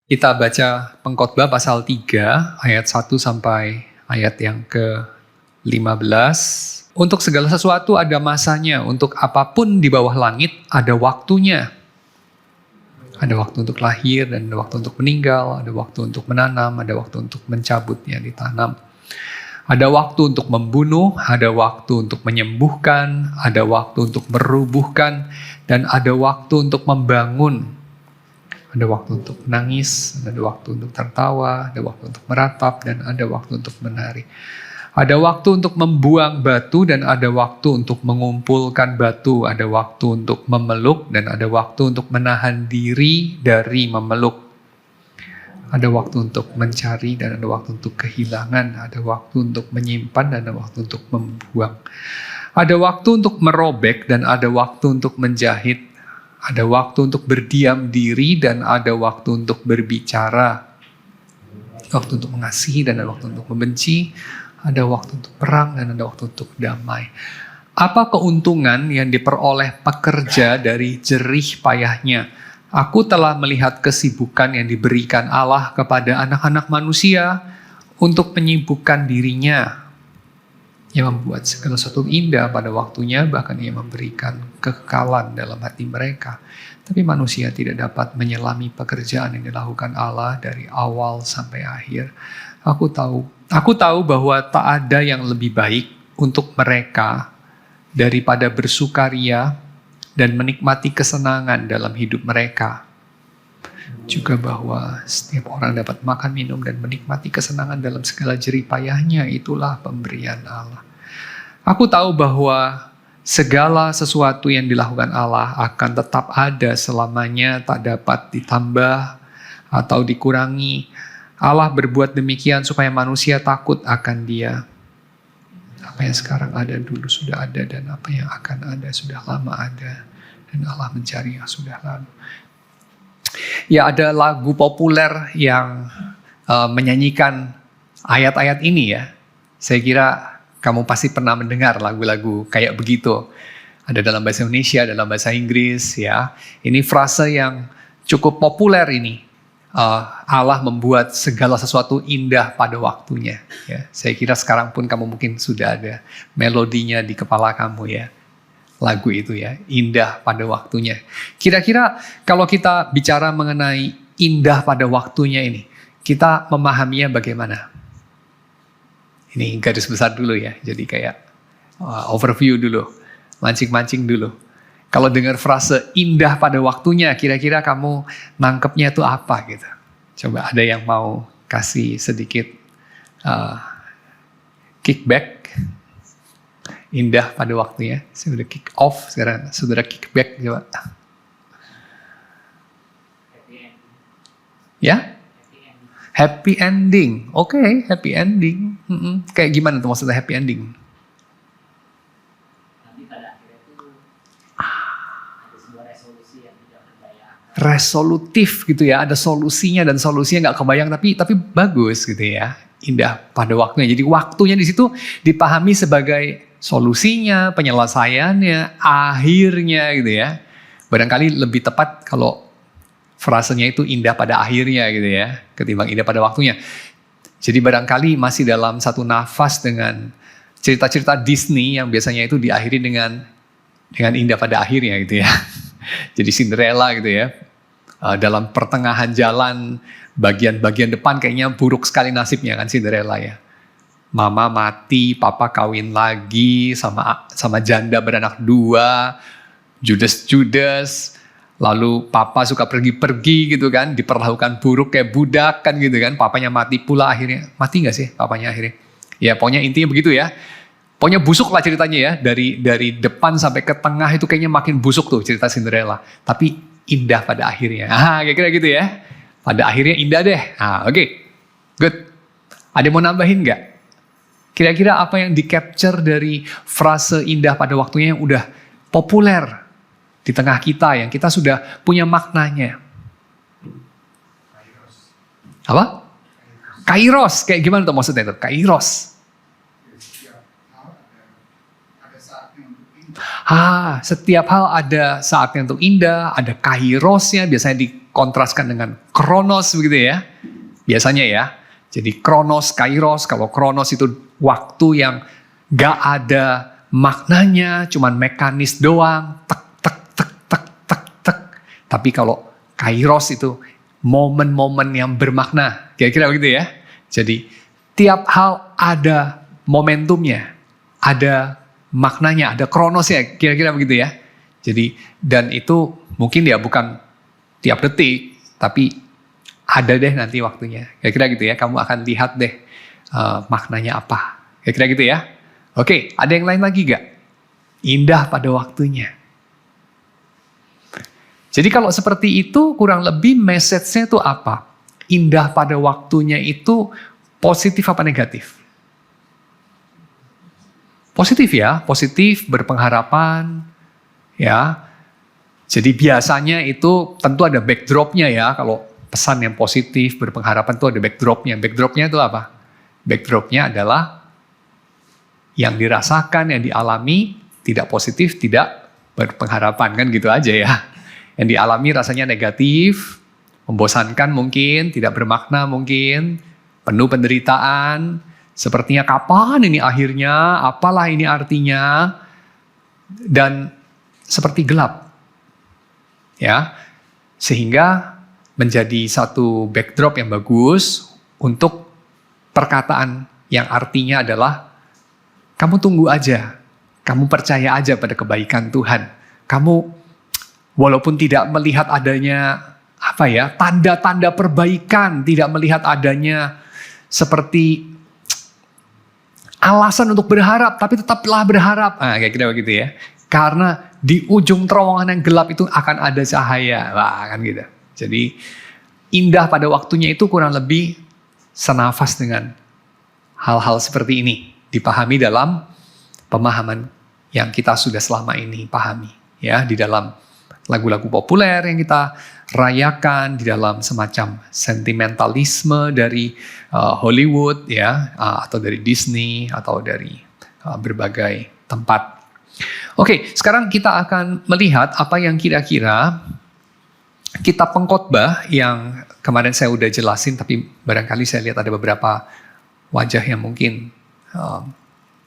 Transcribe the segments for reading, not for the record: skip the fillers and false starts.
Kita baca Pengkhotbah pasal 3 ayat 1 sampai ayat yang ke-15. Untuk segala sesuatu ada masanya, untuk apapun di bawah langit ada waktunya. Ada waktu untuk lahir dan ada waktu untuk meninggal, ada waktu untuk menanam, ada waktu untuk mencabut yang ditanam. Ada waktu untuk membunuh, ada waktu untuk menyembuhkan, ada waktu untuk merubuhkan, dan ada waktu untuk membangun. Ada waktu untuk menangis, ada waktu untuk tertawa, ada waktu untuk meratap, dan ada waktu untuk menari. Ada waktu untuk membuang batu dan ada waktu untuk mengumpulkan batu. Ada waktu untuk memeluk dan ada waktu untuk menahan diri dari memeluk. Ada waktu untuk mencari dan ada waktu untuk kehilangan. Ada waktu untuk menyimpan dan ada waktu untuk membuang. Ada waktu untuk merobek dan ada waktu untuk menjahit. Ada waktu untuk berdiam diri dan ada waktu untuk berbicara. Waktu untuk mengasihi dan ada waktu untuk membenci. Ada waktu untuk perang dan ada waktu untuk damai. Apa keuntungan yang diperoleh pekerja dari jerih payahnya? Aku telah melihat kesibukan yang diberikan Allah kepada anak-anak manusia untuk menyibukkan dirinya. Ia membuat segala sesuatu indah pada waktunya, bahkan ia memberikan kekekalan dalam hati mereka. Tapi manusia tidak dapat menyelami pekerjaan yang dilakukan Allah dari awal sampai akhir. Aku tahu bahwa tak ada yang lebih baik untuk mereka daripada bersukaria dan menikmati kesenangan dalam hidup mereka. Juga bahwa setiap orang dapat makan, minum, dan menikmati kesenangan dalam segala jerih payahnya. Itulah pemberian Allah. Aku tahu bahwa segala sesuatu yang dilakukan Allah akan tetap ada selamanya, tak dapat ditambah atau dikurangi. Allah berbuat demikian supaya manusia takut akan Dia. Apa yang sekarang ada dulu sudah ada, dan apa yang akan ada sudah lama ada. Dan Allah mencari yang sudah lalu. Ya, ada lagu populer yang menyanyikan ayat-ayat ini ya. Saya kira kamu pasti pernah mendengar lagu-lagu kayak begitu. Ada dalam bahasa Indonesia, dalam bahasa Inggris ya. Ini frase yang cukup populer ini. Allah membuat segala sesuatu indah pada waktunya. Ya. Saya kira sekarang pun kamu mungkin sudah ada melodinya di kepala kamu ya. Lagu itu ya, indah pada waktunya. Kira-kira kalau kita bicara mengenai indah pada waktunya ini, kita memahaminya bagaimana? Ini garis besar dulu ya, jadi kayak overview dulu, mancing-mancing dulu. Kalau dengar frase indah pada waktunya, kira-kira kamu nangkepnya itu apa gitu? Coba ada yang mau kasih sedikit kickback? Indah pada waktunya. Saya udah kick off, sekarang saudara kick back coba. Ya? Happy ending. Oke, happy ending. Kayak gimana tuh maksudnya happy ending? Nanti pada akhirnya itu ada sebuah resolusi yang tidak terbayang. Resolutif gitu ya, ada solusinya dan solusinya nggak kebayang tapi bagus gitu ya. Indah pada waktunya. Jadi waktunya di situ dipahami sebagai solusinya, penyelesaiannya, akhirnya gitu ya. Barangkali lebih tepat kalau frasenya itu indah pada akhirnya gitu ya, ketimbang indah pada waktunya. Jadi barangkali masih dalam satu nafas dengan cerita-cerita Disney yang biasanya itu diakhiri dengan indah pada akhirnya gitu ya. Jadi Cinderella gitu ya. Dalam pertengahan jalan, bagian-bagian depan kayaknya buruk sekali nasibnya kan Cinderella ya. Mama mati, papa kawin lagi sama janda beranak 2, Judas, lalu papa suka pergi-pergi gitu kan, diperlakukan buruk kayak budak kan gitu kan, papanya mati pula akhirnya. Mati nggak sih papanya akhirnya? Ya pokoknya intinya begitu ya. Pokoknya busuk lah ceritanya ya, dari depan sampai ke tengah itu kayaknya makin busuk tuh cerita Cinderella. Tapi indah pada akhirnya. Kira-kira gitu ya. Pada akhirnya indah deh. Oke. Good. Ada yang mau nambahin nggak? Kira-kira apa yang di-capture dari frase indah pada waktunya yang udah populer di tengah kita, yang kita sudah punya maknanya? Apa? Kairos. Kayak gimana tuh maksudnya itu? Kairos. Setiap hal ada saatnya untuk indah, ada kairosnya, biasanya di kontraskan dengan kronos begitu ya. Biasanya ya. Jadi kronos, kairos, kalau kronos itu waktu yang gak ada maknanya, cuman mekanis doang, tek, tek, tek, tek, tek, tek. Tapi kalau kairos itu momen-momen yang bermakna, kira-kira begitu ya. Jadi tiap hal ada momentumnya, ada maknanya, ada kronosnya, kira-kira begitu ya. Jadi, dan itu mungkin ya bukan tiap detik, tapi ada deh nanti waktunya. Kira-kira gitu ya, kamu akan lihat deh maknanya apa. Kira-kira gitu ya. Oke, ada yang lain lagi gak? Indah pada waktunya. Jadi kalau seperti itu kurang lebih message-nya itu apa? Indah pada waktunya itu positif apa negatif? Positif ya, positif, berpengharapan. Ya, jadi biasanya itu tentu ada backdrop-nya ya, kalau pesan yang positif, berpengharapan itu ada backdrop-nya. Backdrop-nya itu apa? Backdrop-nya adalah yang dirasakan, yang dialami, tidak positif, tidak berpengharapan. Kan gitu aja ya. Yang dialami rasanya negatif, membosankan mungkin, tidak bermakna mungkin, penuh penderitaan, sepertinya kapan ini akhirnya, apalah ini artinya, dan seperti gelap. Ya, sehingga menjadi satu backdrop yang bagus untuk perkataan yang artinya adalah kamu tunggu aja, kamu percaya aja pada kebaikan Tuhan. Kamu walaupun tidak melihat adanya tanda-tanda perbaikan, tidak melihat adanya seperti alasan untuk berharap, tapi tetaplah berharap. Kayak kira begitu ya. Karena di ujung terowongan yang gelap itu akan ada cahaya, kan gitu. Jadi indah pada waktunya itu kurang lebih senafas dengan hal-hal seperti ini. Dipahami dalam pemahaman yang kita sudah selama ini pahami. Ya, di dalam lagu-lagu populer yang kita rayakan, di dalam semacam sentimentalisme dari Hollywood ya, atau dari Disney, atau dari berbagai tempat. Oke, sekarang kita akan melihat apa yang kira-kira kitab Pengkhotbah yang kemarin saya udah jelasin, tapi barangkali saya lihat ada beberapa wajah yang mungkin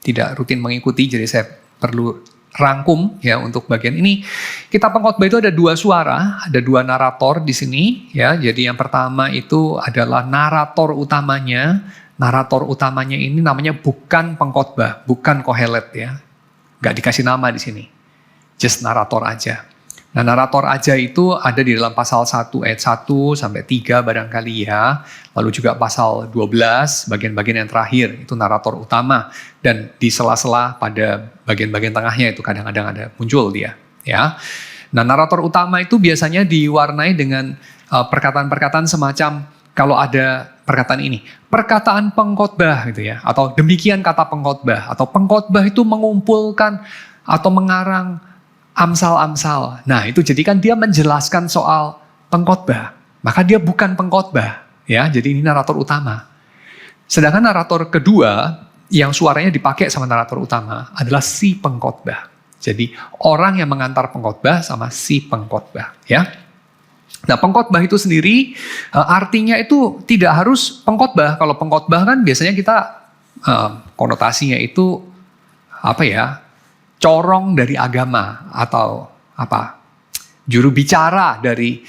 tidak rutin mengikuti, jadi saya perlu rangkum ya untuk bagian ini. Kitab Pengkhotbah itu ada dua suara, ada dua narator di sini ya. Jadi yang pertama itu adalah narator utamanya. Narator utamanya ini namanya bukan pengkhotbah, bukan Kohelet ya. Gak dikasih nama di sini. Just narator aja. Nah, narator aja itu ada di dalam pasal 1 ayat 1 sampai 3 barangkali ya. Lalu juga pasal 12, bagian-bagian yang terakhir, itu narator utama. Dan di sela-sela pada bagian-bagian tengahnya itu kadang-kadang ada muncul dia. Ya. Nah, narator utama itu biasanya diwarnai dengan perkataan-perkataan semacam, kalau ada perkataan ini, perkataan pengkhotbah gitu ya. Atau demikian kata pengkhotbah. Atau pengkhotbah itu mengumpulkan atau mengarang amsal-amsal. Nah, itu jadi kan dia menjelaskan soal pengkhotbah. Maka dia bukan pengkhotbah, ya. Jadi ini narator utama. Sedangkan narator kedua yang suaranya dipakai sama narator utama adalah si pengkhotbah. Jadi orang yang mengantar pengkhotbah sama si pengkhotbah, ya. Nah, pengkhotbah itu sendiri artinya itu tidak harus pengkhotbah. Kalau pengkhotbah kan biasanya kita konotasinya itu corong dari agama atau juru bicara dari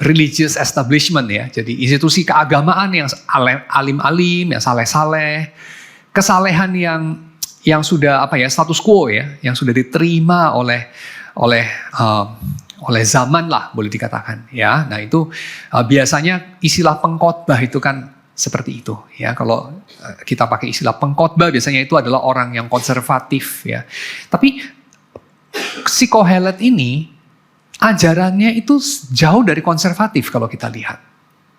religious establishment ya. Jadi institusi keagamaan yang alim-alim, yang saleh-saleh, kesalehan yang sudah status quo ya, yang sudah diterima oleh zaman lah boleh dikatakan ya. Nah, itu biasanya istilah pengkhotbah itu kan seperti itu ya. Kalau kita pakai istilah pengkhotbah biasanya itu adalah orang yang konservatif ya. Tapi si Kohelet ini ajarannya itu jauh dari konservatif kalau kita lihat.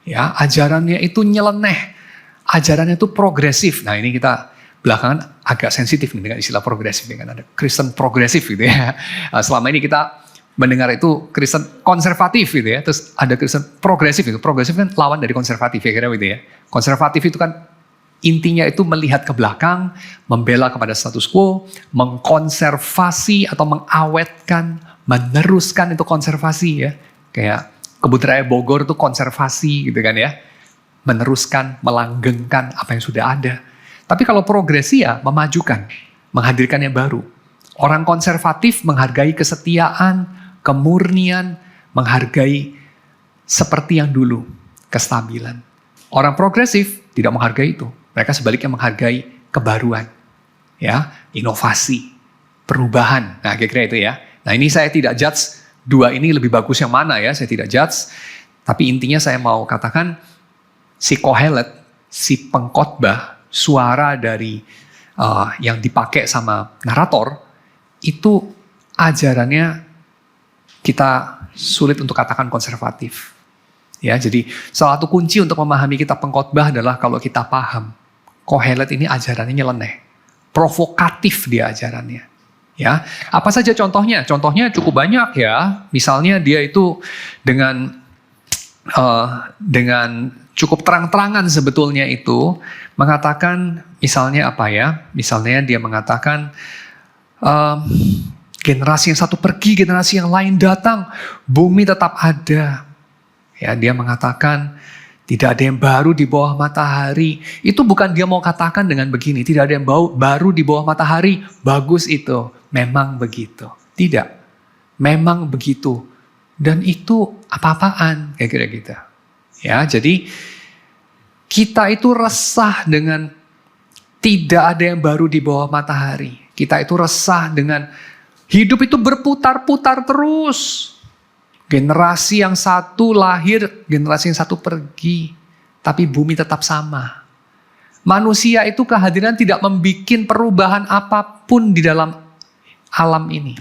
Ya, ajarannya itu nyeleneh. Ajarannya itu progresif. Nah, ini kita belakangan agak sensitif nih dengan istilah progresif, dengan ada Kristen progresif gitu ya. Selama ini kita mendengar itu Kristen konservatif gitu ya, terus ada Kristen progresif itu. Progresif kan lawan dari konservatif ya, kira gitu ya. Konservatif itu kan intinya itu melihat ke belakang, membela kepada status quo, mengkonservasi atau mengawetkan, meneruskan itu konservasi ya. Kayak Kebun Raya Bogor itu konservasi gitu kan ya. Meneruskan, melanggengkan apa yang sudah ada. Tapi kalau progresi ya memajukan, menghadirkan yang baru. Orang konservatif menghargai kesetiaan, kemurnian, menghargai seperti yang dulu, kestabilan. Orang progresif tidak menghargai itu. Mereka sebaliknya menghargai kebaruan, ya, inovasi, perubahan. Nah, kira-kira itu ya. Nah, ini saya tidak judge dua ini lebih bagus yang mana ya, saya tidak judge. Tapi intinya saya mau katakan si Kohelet, si pengkhotbah, suara dari yang dipakai sama narator, itu ajarannya kita sulit untuk katakan konservatif. Ya, jadi salah satu kunci untuk memahami kitab pengkhotbah adalah kalau kita paham Kohelet ini ajarannya nyeleneh, provokatif dia ajarannya. Ya, apa saja contohnya? Contohnya cukup banyak ya. Misalnya dia itu dengan cukup terang-terangan sebetulnya itu mengatakan misalnya apa ya? Misalnya dia mengatakan generasi yang satu pergi, generasi yang lain datang, bumi tetap ada. Ya, dia mengatakan tidak ada yang baru di bawah matahari. Itu bukan dia mau katakan dengan begini, tidak ada yang baru di bawah matahari, bagus itu. Memang begitu. Tidak. Memang begitu. Dan itu apa-apaan, kira-kira gitu. Ya, jadi kita itu resah dengan tidak ada yang baru di bawah matahari. Kita itu resah dengan hidup itu berputar-putar terus. Generasi yang satu lahir, generasi yang satu pergi. Tapi bumi tetap sama. Manusia itu kehadiran tidak membuat perubahan apapun di dalam alam ini.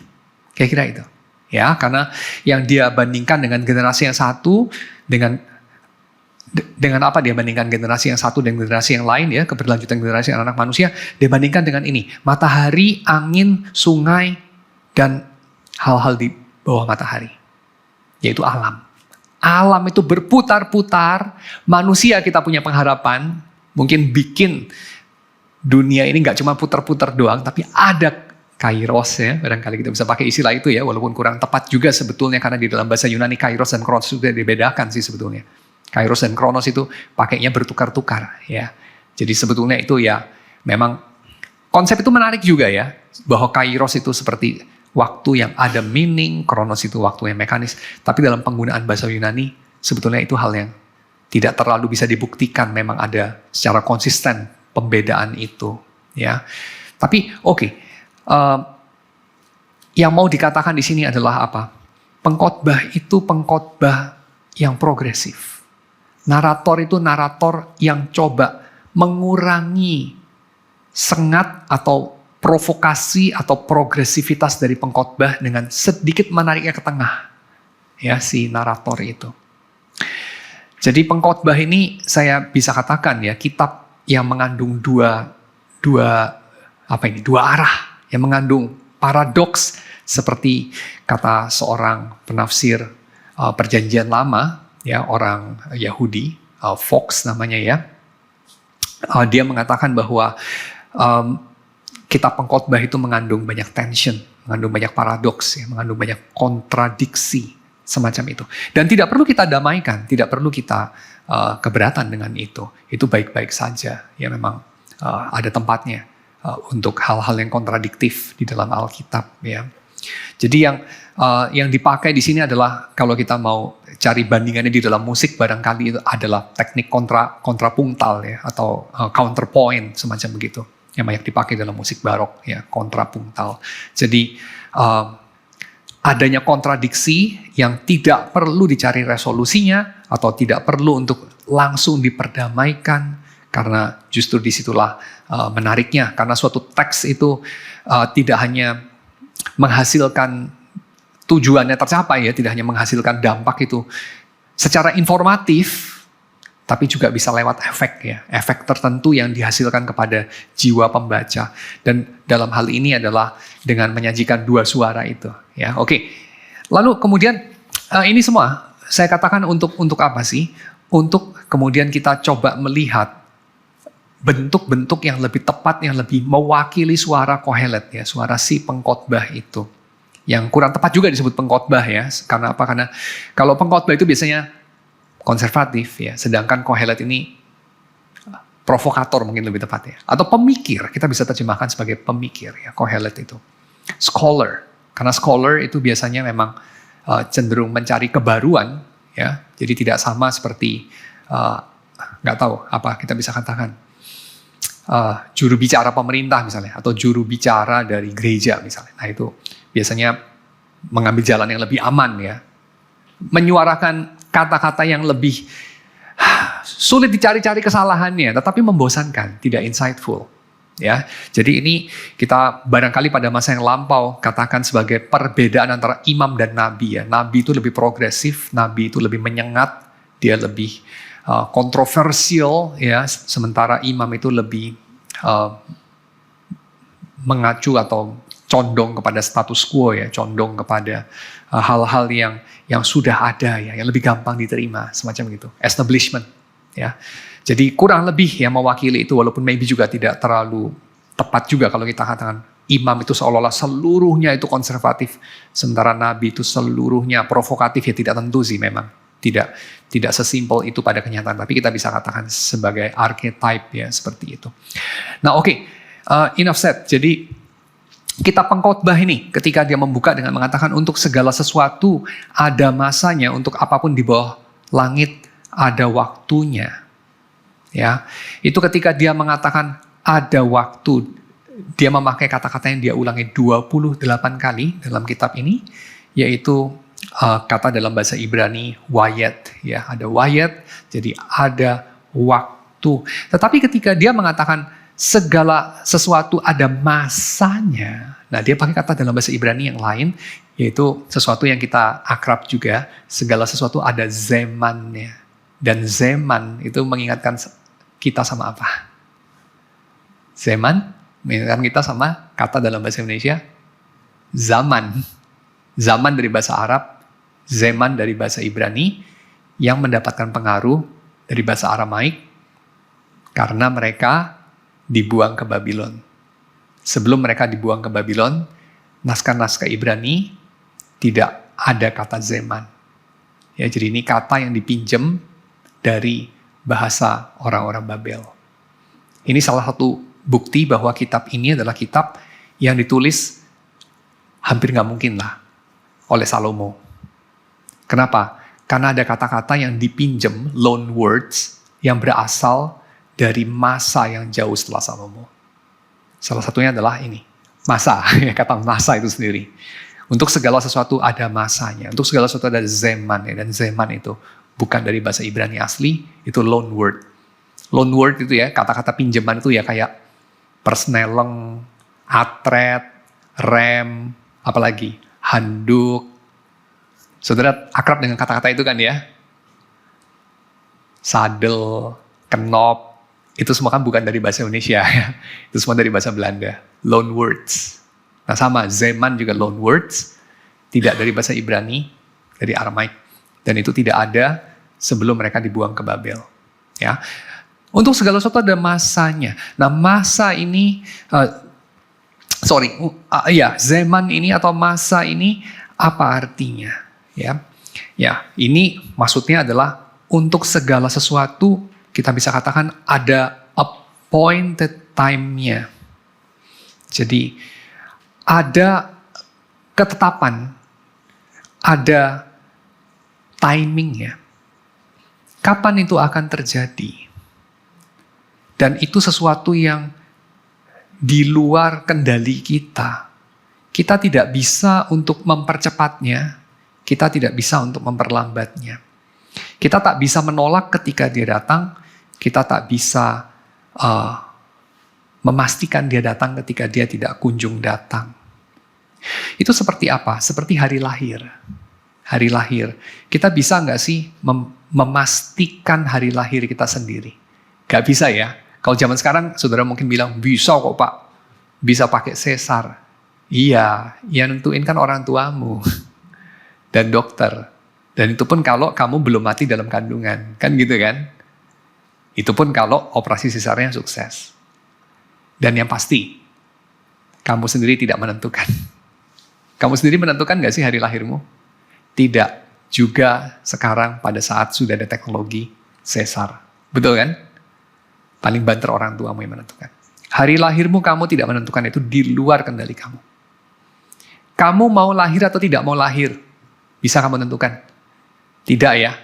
Kira-kira itu. Ya, karena yang dia bandingkan dengan generasi yang satu, dengan apa dia bandingkan generasi yang satu dengan generasi yang lain ya, keberlanjutan generasi anak manusia, dia bandingkan dengan ini. Matahari, angin, sungai, dan hal-hal di bawah matahari. Yaitu alam. Alam itu berputar-putar, manusia kita punya pengharapan, mungkin bikin dunia ini gak cuma putar-putar doang, tapi ada kairos ya, barangkali kita bisa pakai istilah itu ya, walaupun kurang tepat juga sebetulnya karena di dalam bahasa Yunani kairos dan kronos sudah dibedakan sih sebetulnya. Kairos dan kronos itu pakainya bertukar-tukar ya. Jadi sebetulnya itu ya memang konsep itu menarik juga ya, bahwa kairos itu seperti waktu yang ada meaning, kronos itu waktu yang mekanis. Tapi dalam penggunaan bahasa Yunani sebetulnya itu hal yang tidak terlalu bisa dibuktikan, memang ada secara konsisten pembedaan itu ya. Tapi oke. Yang mau dikatakan di sini adalah apa? Pengkhotbah itu pengkhotbah yang progresif. Narator itu narator yang coba mengurangi sengat atau provokasi atau progresivitas dari pengkhotbah dengan sedikit menariknya ke tengah. Ya, si narator itu. Jadi pengkhotbah ini saya bisa katakan ya, kitab yang mengandung dua arah. Yang mengandung paradoks seperti kata seorang penafsir perjanjian lama, ya, orang Yahudi, Fox namanya ya. Dia mengatakan bahwa kitab pengkhotbah itu mengandung banyak tension, mengandung banyak paradoks, ya, mengandung banyak kontradiksi semacam itu. Dan tidak perlu kita damaikan, tidak perlu kita keberatan dengan itu. Itu baik-baik saja, ya memang ada tempatnya. Untuk hal-hal yang kontradiktif di dalam Alkitab ya. Jadi yang dipakai di sini adalah kalau kita mau cari bandingannya di dalam musik barangkali itu adalah teknik kontrapuntal ya, atau counterpoint semacam begitu yang banyak dipakai dalam musik barok ya, kontrapuntal. Jadi adanya kontradiksi yang tidak perlu dicari resolusinya atau tidak perlu untuk langsung diperdamaikan. Karena justru disitulah menariknya. Karena suatu teks itu tidak hanya menghasilkan tujuannya tercapai ya, tidak hanya menghasilkan dampak itu secara informatif, tapi juga bisa lewat efek ya, efek tertentu yang dihasilkan kepada jiwa pembaca. Dan dalam hal ini adalah dengan menyajikan dua suara itu ya. Oke. Lalu kemudian ini semua saya katakan untuk apa sih? Untuk kemudian kita coba melihat bentuk-bentuk yang lebih tepat, yang lebih mewakili suara Kohelet ya, suara si pengkhotbah itu. yang kurang tepat juga disebut pengkhotbah ya. Karena apa? Karena kalau pengkhotbah itu biasanya konservatif ya, sedangkan Kohelet ini provokator mungkin lebih tepat ya. Atau pemikir, kita bisa terjemahkan sebagai pemikir ya, Kohelet itu. Scholar, karena scholar itu biasanya memang cenderung mencari kebaruan ya. Jadi tidak sama seperti nggak tahu apa kita bisa katakan juru bicara pemerintah misalnya, atau juru bicara dari gereja misalnya. Nah itu biasanya mengambil jalan yang lebih aman ya. Menyuarakan kata-kata yang lebih sulit dicari-cari kesalahannya, tetapi membosankan, tidak insightful. Ya, jadi ini kita barangkali pada masa yang lampau katakan sebagai perbedaan antara imam dan nabi ya. Nabi itu lebih progresif, nabi itu lebih menyengat, dia lebih kontroversial ya, sementara imam itu lebih mengacu atau condong kepada status quo ya, condong kepada hal-hal yang sudah ada ya, yang lebih gampang diterima, semacam gitu, establishment ya. Jadi kurang lebih yang mewakili itu, walaupun maybe juga tidak terlalu tepat juga kalau kita katakan imam itu seolah-olah seluruhnya itu konservatif, sementara nabi itu seluruhnya provokatif ya, tidak tentu sih memang. Tidak sesimpel itu pada kenyataan, tapi kita bisa katakan sebagai archetype ya, seperti itu. Nah oke, enough said. Jadi kitab pengkhotbah ini ketika dia membuka dengan mengatakan untuk segala sesuatu ada masanya, untuk apapun di bawah langit ada waktunya. Ya, itu ketika dia mengatakan ada waktu, dia memakai kata-kata yang dia ulangi 28 kali dalam kitab ini, yaitu kata dalam bahasa Ibrani wayet ya, ada wayet, jadi ada waktu. Tetapi ketika dia mengatakan segala sesuatu ada masanya, nah dia pakai kata dalam bahasa Ibrani yang lain, yaitu sesuatu yang kita akrab juga, segala sesuatu ada zemannya. Dan zaman itu mengingatkan kita sama apa? Zaman mengingatkan kita sama kata dalam bahasa Indonesia zaman. Zaman dari bahasa Arab, zaman dari bahasa Ibrani, yang mendapatkan pengaruh dari bahasa Aramaik karena mereka dibuang ke Babylon. Sebelum mereka dibuang ke Babylon, naskah-naskah Ibrani tidak ada kata zaman. Ya, jadi ini kata yang dipinjam dari bahasa orang-orang Babel. Ini salah satu bukti bahwa kitab ini adalah kitab yang ditulis hampir nggak mungkin lah oleh Salomo. Kenapa? Karena ada kata-kata yang dipinjam, loan words, yang berasal dari masa yang jauh setelah Salomo. Salah satunya adalah ini, masa, kata masa itu sendiri. Untuk segala sesuatu ada masanya, untuk segala sesuatu ada zeman, dan zeman itu bukan dari bahasa Ibrani asli, itu loan word. Loan word itu ya, kata-kata pinjaman itu ya kayak persneleng, atret, rem, apalagi handuk. Saudara akrab dengan kata-kata itu kan ya? Sadel, kenop, itu semua kan bukan dari bahasa Indonesia ya. Itu semua dari bahasa Belanda. Loan words. Nah sama, zeman juga loan words. Tidak dari bahasa Ibrani, dari Aramaik. Dan itu tidak ada sebelum mereka dibuang ke Babel. Ya. Untuk segala sesuatu ada masanya. Nah masa ini, zaman ini atau masa ini apa artinya? Ya, ini maksudnya adalah untuk segala sesuatu kita bisa katakan ada appointed time-nya. Jadi ada ketetapan, ada timing-nya. Kapan itu akan terjadi? Dan itu sesuatu yang di luar kendali kita. Kita tidak bisa untuk mempercepatnya. Kita tidak bisa untuk memperlambatnya. Kita tak bisa menolak ketika dia datang. Kita tak bisa memastikan dia datang ketika dia tidak kunjung datang. Itu seperti apa? Seperti hari lahir. Hari lahir. Kita bisa nggak sih memastikan hari lahir kita sendiri? Nggak bisa ya. Kalau zaman sekarang, saudara mungkin bilang, bisa kok Pak. Bisa pakai sesar. Iya, yang nentuin kan orang tuamu. Dan dokter. Dan itu pun kalau kamu belum mati dalam kandungan. Kan gitu kan? Itu pun kalau operasi sesarnya sukses. Dan yang pasti, kamu sendiri tidak menentukan. Kamu sendiri menentukan gak sih hari lahirmu? Tidak. Juga sekarang pada saat sudah ada teknologi sesar. Betul kan? Paling banter orang tuamu yang menentukan. Hari lahirmu kamu tidak menentukan, itu di luar kendali kamu. Kamu mau lahir atau tidak mau lahir? Bisa kamu tentukan? Tidak ya.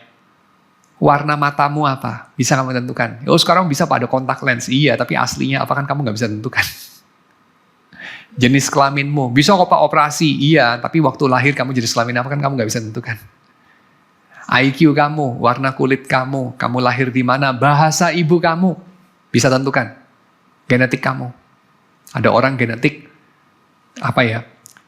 Warna matamu apa? Bisa kamu tentukan? Oh sekarang bisa pada kontak lens. Iya, tapi aslinya apa kan kamu nggak bisa tentukan. Jenis kelaminmu. Bisa kok Pak operasi. Iya, tapi waktu lahir kamu jenis kelamin apa kan kamu nggak bisa tentukan. IQ kamu, warna kulit kamu, kamu lahir di mana, bahasa ibu kamu. Bisa tentukan. Genetik kamu. Ada orang genetik,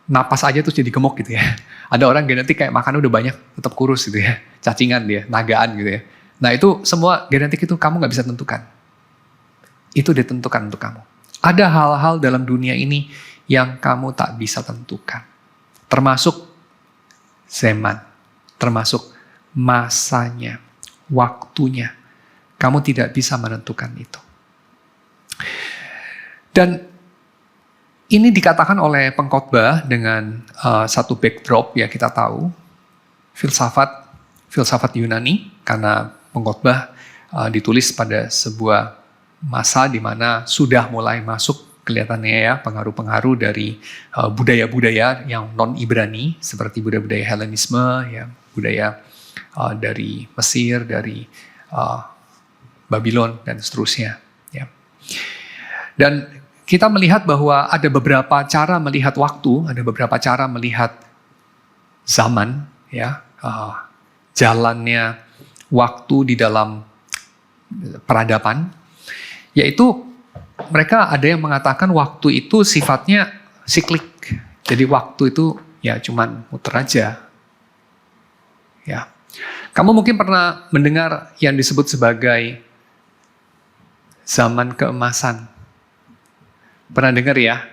napas aja terus jadi gemuk gitu ya. Ada orang genetik kayak makannya udah banyak, tetap kurus gitu ya. Cacingan dia, nagaan gitu ya. Nah itu semua genetik itu kamu gak bisa tentukan. Itu ditentukan untuk kamu. Ada hal-hal dalam dunia ini yang kamu tak bisa tentukan. Termasuk zaman, termasuk masanya, waktunya. Kamu tidak bisa menentukan itu. Dan ini dikatakan oleh pengkhotbah dengan satu backdrop ya kita tahu. Filsafat Yunani, karena pengkhotbah ditulis pada sebuah masa di mana sudah mulai masuk kelihatannya ya pengaruh-pengaruh dari budaya-budaya yang non-Ibrani seperti budaya-budaya Helenisme, ya, budaya dari Mesir, dari Babylon dan seterusnya. Ya. Dan kita melihat bahwa ada beberapa cara melihat waktu, ada beberapa cara melihat zaman, ya, jalannya waktu di dalam peradaban, yaitu mereka ada yang mengatakan waktu itu sifatnya siklik, jadi waktu itu ya cuman muter aja, ya. Kamu mungkin pernah mendengar yang disebut sebagai zaman keemasan. Pernah dengar ya?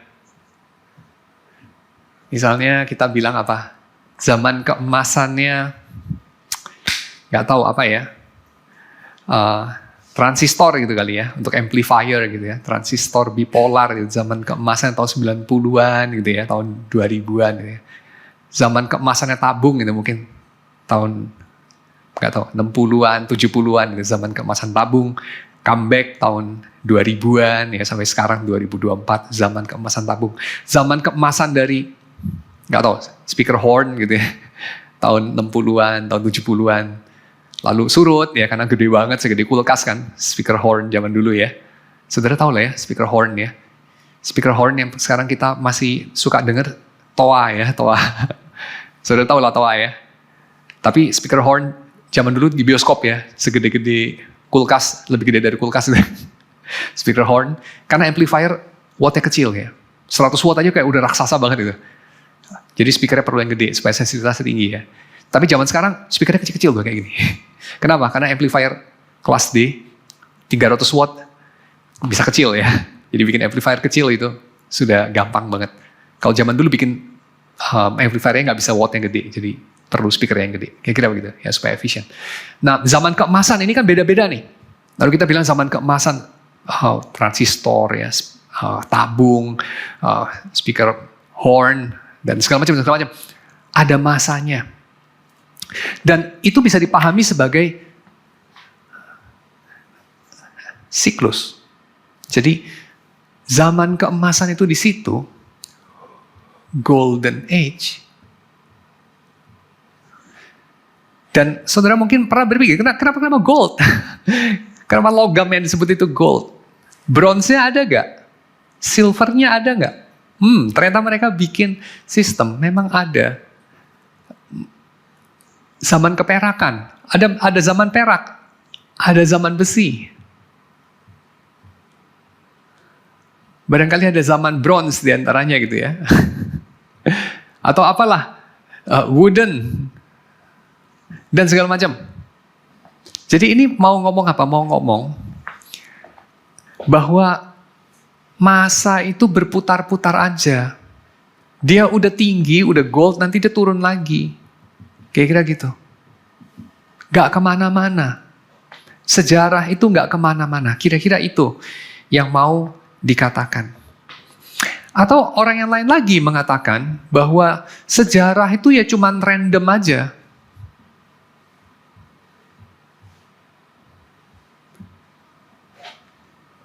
Misalnya kita bilang apa? Zaman keemasannya, nggak tahu apa ya, transistor gitu kali ya, untuk amplifier gitu ya, transistor bipolar gitu, zaman keemasan tahun 90-an gitu ya, tahun 2000-an gitu ya. Zaman keemasannya tabung gitu mungkin tahun, nggak tahu, 60-an, 70-an gitu, zaman keemasan tabung. Comeback tahun 2000-an ya sampai sekarang 2024, zaman keemasan tabung. Zaman keemasan dari nggak tahu speaker horn gitu ya. Tahun 60-an, tahun 70-an. Lalu surut ya karena gede banget, segede kulkas kan speaker horn zaman dulu ya. Saudara tahu lah ya speaker horn ya. Speaker horn yang sekarang kita masih suka dengar toa ya, toa. Saudara tahu lah toa ya. Tapi speaker horn zaman dulu di bioskop ya, segede-gede kulkas, lebih gede dari kulkas gitu. Speaker horn, karena amplifier wattnya kecil ya. 100 watt aja kayak udah raksasa banget itu. Jadi speakernya perlu yang gede supaya sensitivitasnya tinggi ya. Tapi zaman sekarang speakernya kecil-kecil tuh kayak gini. Kenapa? Karena amplifier kelas D 300 watt bisa kecil ya. Jadi bikin amplifier kecil itu sudah gampang banget. Kalau zaman dulu bikin amplifiernya nggak bisa watt yang gede, jadi perlu speaker yang gede. Kira-kira begitu ya supaya efisien. Nah zaman keemasan ini kan beda-beda nih. Lalu kita bilang zaman keemasan transistor ya, tabung, speaker horn dan segala macam. Ada masanya. Dan itu bisa dipahami sebagai siklus. Jadi zaman keemasan itu di situ, golden age. Dan saudara mungkin pernah berpikir, kenapa gold? Kenapa logam yang disebut itu gold? Bronze-nya ada gak? Silvernya ada gak? Ternyata mereka bikin sistem, memang ada. Zaman keperakan, ada zaman perak, ada zaman besi. Barangkali ada zaman bronze di antaranya gitu ya. Atau apalah, wooden, dan segala macam. Jadi ini mau ngomong apa? Mau ngomong bahwa masa itu berputar-putar aja. Dia udah tinggi, udah gold, nanti dia turun lagi. Kira-kira gitu. Gak kemana-mana. Sejarah itu gak kemana-mana. Kira-kira itu yang mau dikatakan. Atau orang yang lain lagi mengatakan bahwa sejarah itu ya cuman random aja.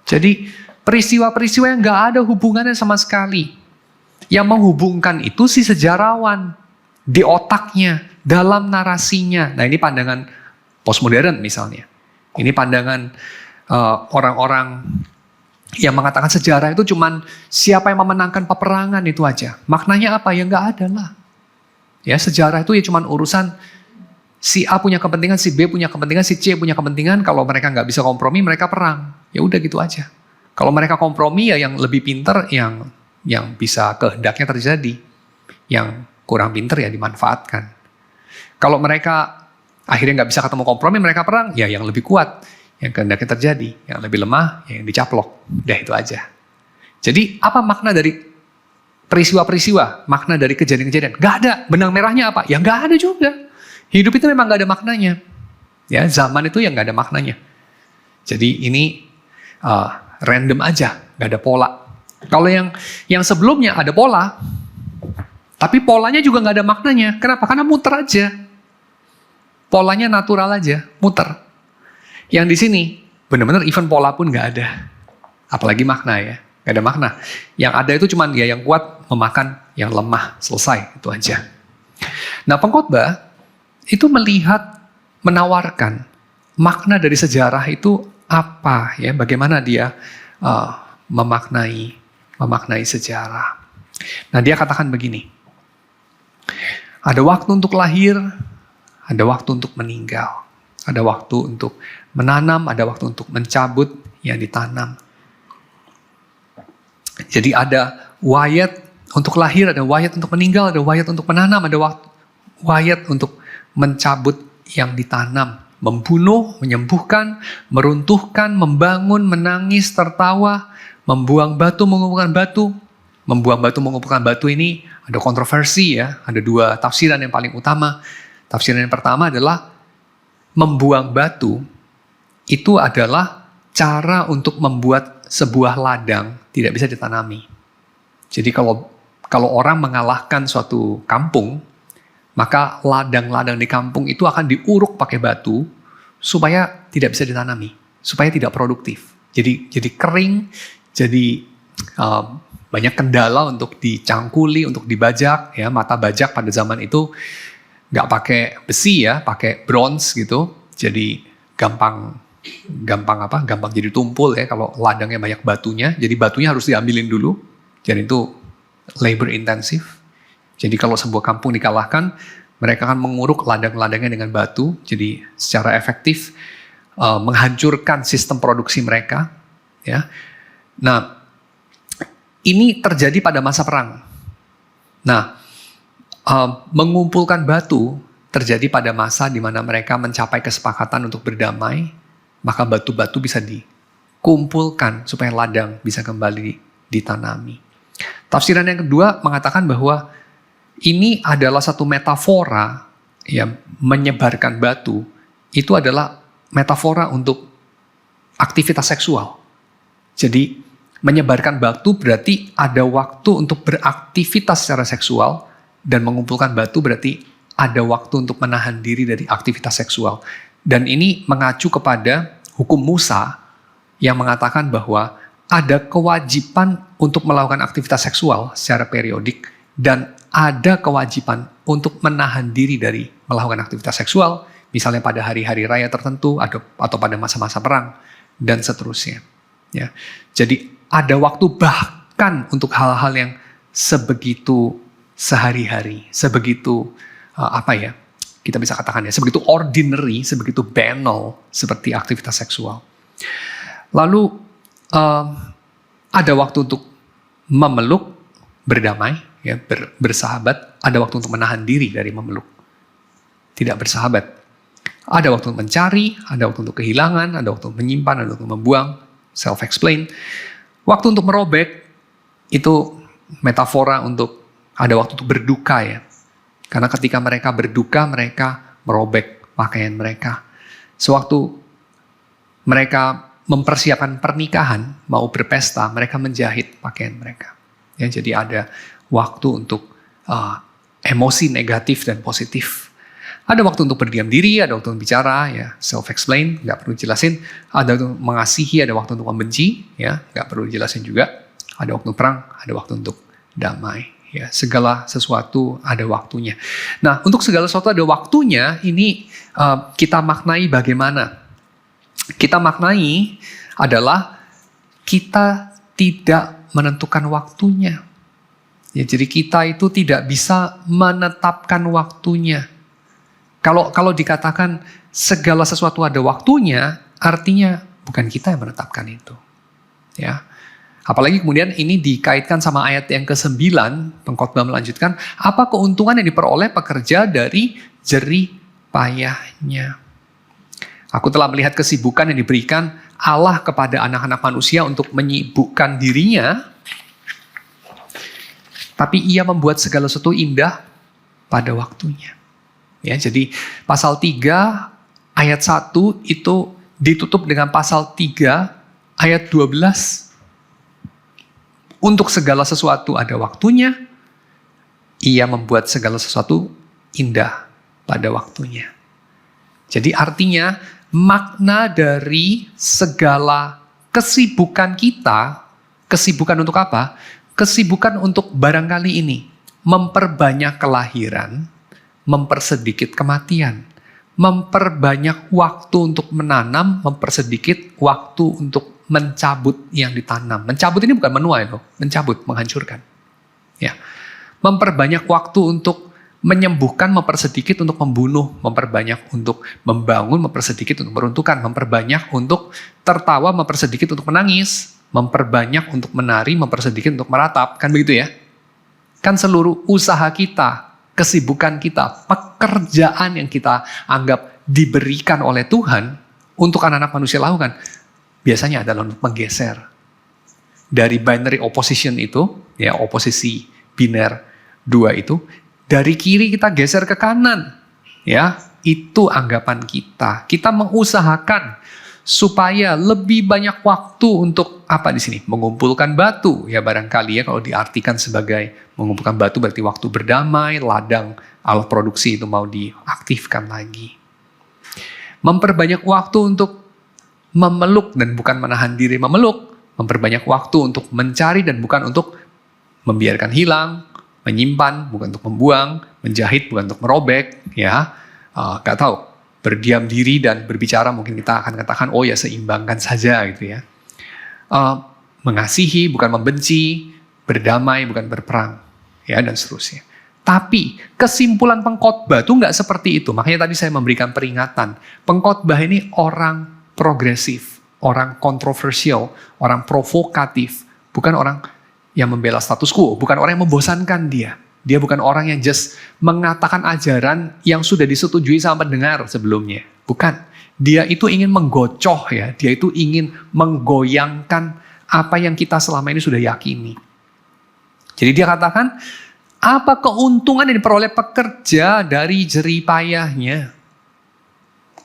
Jadi peristiwa-peristiwa yang nggak ada hubungannya sama sekali. Yang menghubungkan itu si sejarawan di otaknya, dalam narasinya. Nah ini pandangan postmodern misalnya. Ini pandangan orang-orang yang mengatakan sejarah itu cuman siapa yang memenangkan peperangan itu aja. Maknanya apa? Ya nggak ada lah. Ya sejarah itu ya cuman urusan si A punya kepentingan, si B punya kepentingan, si C punya kepentingan. Kalau mereka nggak bisa kompromi, mereka perang. Ya udah gitu aja. Kalau mereka kompromi ya yang lebih pinter yang bisa kehendaknya terjadi. Yang kurang pinter ya dimanfaatkan. Kalau mereka akhirnya nggak bisa ketemu kompromi, mereka perang. Ya yang lebih kuat. Yang kehendaknya terjadi, yang lebih lemah, yang dicaplok. Udah itu aja. Jadi apa makna dari peristiwa-peristiwa? Makna dari kejadian-kejadian? Gak ada. Benang merahnya apa? Ya gak ada juga. Hidup itu memang gak ada maknanya. Ya, zaman itu yang gak ada maknanya. Jadi ini random aja, gak ada pola. Kalau yang sebelumnya ada pola, tapi polanya juga gak ada maknanya. Kenapa? Karena muter aja. Polanya natural aja, muter. Yang di sini, benar-benar even pola pun nggak ada. Apalagi makna ya, nggak ada makna. Yang ada itu cuma ya yang kuat memakan yang lemah, selesai, itu aja. Nah pengkhotbah itu melihat, menawarkan makna dari sejarah itu apa ya, bagaimana dia memaknai sejarah. Nah dia katakan begini, ada waktu untuk lahir, ada waktu untuk meninggal. Ada waktu untuk menanam, ada waktu untuk mencabut yang ditanam. Jadi ada wayat untuk lahir, ada wayat untuk meninggal, ada wayat untuk menanam, ada wayat untuk mencabut yang ditanam. Membunuh, menyembuhkan, meruntuhkan, membangun, menangis, tertawa, membuang batu, mengumpulkan batu. Membuang batu, mengumpulkan batu ini ada kontroversi ya. Ada dua tafsiran yang paling utama. Tafsiran yang pertama adalah membuang batu itu adalah cara untuk membuat sebuah ladang tidak bisa ditanami. Jadi kalau orang mengalahkan suatu kampung, maka ladang-ladang di kampung itu akan diuruk pakai batu supaya tidak bisa ditanami, supaya tidak produktif. Jadi kering, jadi banyak kendala untuk dicangkuli, untuk dibajak. Ya, mata bajak pada zaman itu nggak pakai besi ya, pakai bronze gitu. Jadi gampang jadi tumpul ya kalau ladangnya banyak batunya. Jadi batunya harus diambilin dulu. Jadi itu labor intensif. Jadi kalau sebuah kampung dikalahkan, mereka akan menguruk ladang-ladangnya dengan batu. Jadi secara efektif menghancurkan sistem produksi mereka. Ya. Nah, ini terjadi pada masa perang. Nah, mengumpulkan batu terjadi pada masa di mana mereka mencapai kesepakatan untuk berdamai, maka batu-batu bisa dikumpulkan supaya ladang bisa kembali ditanami. Tafsiran yang kedua mengatakan bahwa ini adalah satu metafora yang menyebarkan batu, itu adalah metafora untuk aktivitas seksual. Jadi menyebarkan batu berarti ada waktu untuk beraktivitas secara seksual, dan mengumpulkan batu berarti ada waktu untuk menahan diri dari aktivitas seksual. Dan ini mengacu kepada hukum Musa yang mengatakan bahwa ada kewajiban untuk melakukan aktivitas seksual secara periodik dan ada kewajiban untuk menahan diri dari melakukan aktivitas seksual, misalnya pada hari-hari raya tertentu atau pada masa-masa perang dan seterusnya. Ya. Jadi ada waktu bahkan untuk hal-hal yang sebegitu sehari-hari, sebegitu kita bisa katakan ya, sebegitu ordinary, sebegitu banal seperti aktivitas seksual. Lalu ada waktu untuk memeluk, berdamai, ya, bersahabat. Ada waktu untuk menahan diri dari memeluk, tidak bersahabat. Ada waktu untuk mencari, ada waktu untuk kehilangan, ada waktu untuk menyimpan, ada waktu untuk membuang, self-explain. Waktu untuk merobek, itu metafora untuk ada waktu untuk berduka ya. Karena ketika mereka berduka, mereka merobek pakaian mereka. Sewaktu mereka mempersiapkan pernikahan, mau berpesta, mereka menjahit pakaian mereka. Ya, jadi ada waktu untuk emosi negatif dan positif. Ada waktu untuk berdiam diri, ada waktu untuk bicara, ya self-explain, nggak perlu jelasin. Ada waktu untuk mengasihi, ada waktu untuk membenci, ya nggak perlu jelasin juga. Ada waktu perang, ada waktu untuk damai. Ya, segala sesuatu ada waktunya. Nah, untuk segala sesuatu ada waktunya, ini kita maknai bagaimana? Kita maknai adalah kita tidak menentukan waktunya. Ya, jadi kita itu tidak bisa menetapkan waktunya. Kalau dikatakan segala sesuatu ada waktunya, artinya bukan kita yang menetapkan itu. Ya. Apalagi kemudian ini dikaitkan sama ayat yang ke-9, pengkhotbah melanjutkan, apa keuntungan yang diperoleh pekerja dari jerih payahnya. Aku telah melihat kesibukan yang diberikan Allah kepada anak-anak manusia untuk menyibukkan dirinya, tapi ia membuat segala sesuatu indah pada waktunya. Ya, jadi pasal 3 ayat 1 itu ditutup dengan pasal 3 ayat 12. Untuk segala sesuatu ada waktunya, ia membuat segala sesuatu indah pada waktunya. Jadi artinya makna dari segala kesibukan kita, kesibukan untuk apa? Kesibukan untuk barangkali ini, memperbanyak kelahiran, mempersedikit kematian, memperbanyak waktu untuk menanam, mempersedikit waktu untuk mencabut yang ditanam. Mencabut ini bukan menuai loh, mencabut, menghancurkan. Ya, memperbanyak waktu untuk menyembuhkan, mempersedikit untuk membunuh, memperbanyak untuk membangun, mempersedikit untuk meruntuhkan, memperbanyak untuk tertawa, mempersedikit untuk menangis, memperbanyak untuk menari, mempersedikit untuk meratap, kan begitu ya? Kan seluruh usaha kita, kesibukan kita, pekerjaan yang kita anggap diberikan oleh Tuhan untuk anak-anak manusia lakukan, biasanya adalah untuk menggeser dari binary opposition itu, ya oposisi biner 2 itu, dari kiri kita geser ke kanan, ya itu anggapan kita. Kita mengusahakan supaya lebih banyak waktu untuk apa di sini? Mengumpulkan batu, ya barangkali ya kalau diartikan sebagai mengumpulkan batu berarti waktu berdamai, ladang alat produksi itu mau diaktifkan lagi. Memperbanyak waktu untuk memeluk dan bukan menahan diri memeluk, memperbanyak waktu untuk mencari dan bukan untuk membiarkan hilang, menyimpan bukan untuk membuang, menjahit bukan untuk merobek, ya nggak tahu. Berdiam diri dan berbicara mungkin kita akan katakan oh ya seimbangkan saja gitu ya. Mengasihi bukan membenci, berdamai bukan berperang, ya dan seterusnya. Tapi kesimpulan pengkhotbah itu nggak seperti itu. Makanya tadi saya memberikan peringatan. Pengkhotbah ini orang progresif, orang kontroversial, orang provokatif, bukan orang yang membela status quo, bukan orang yang membosankan dia. Dia bukan orang yang just mengatakan ajaran yang sudah disetujui sama pendengar sebelumnya. Bukan. Dia itu ingin menggocoh ya. Dia itu ingin menggoyangkan apa yang kita selama ini sudah yakini. Jadi dia katakan, apa keuntungan yang diperoleh pekerja dari jerih payahnya?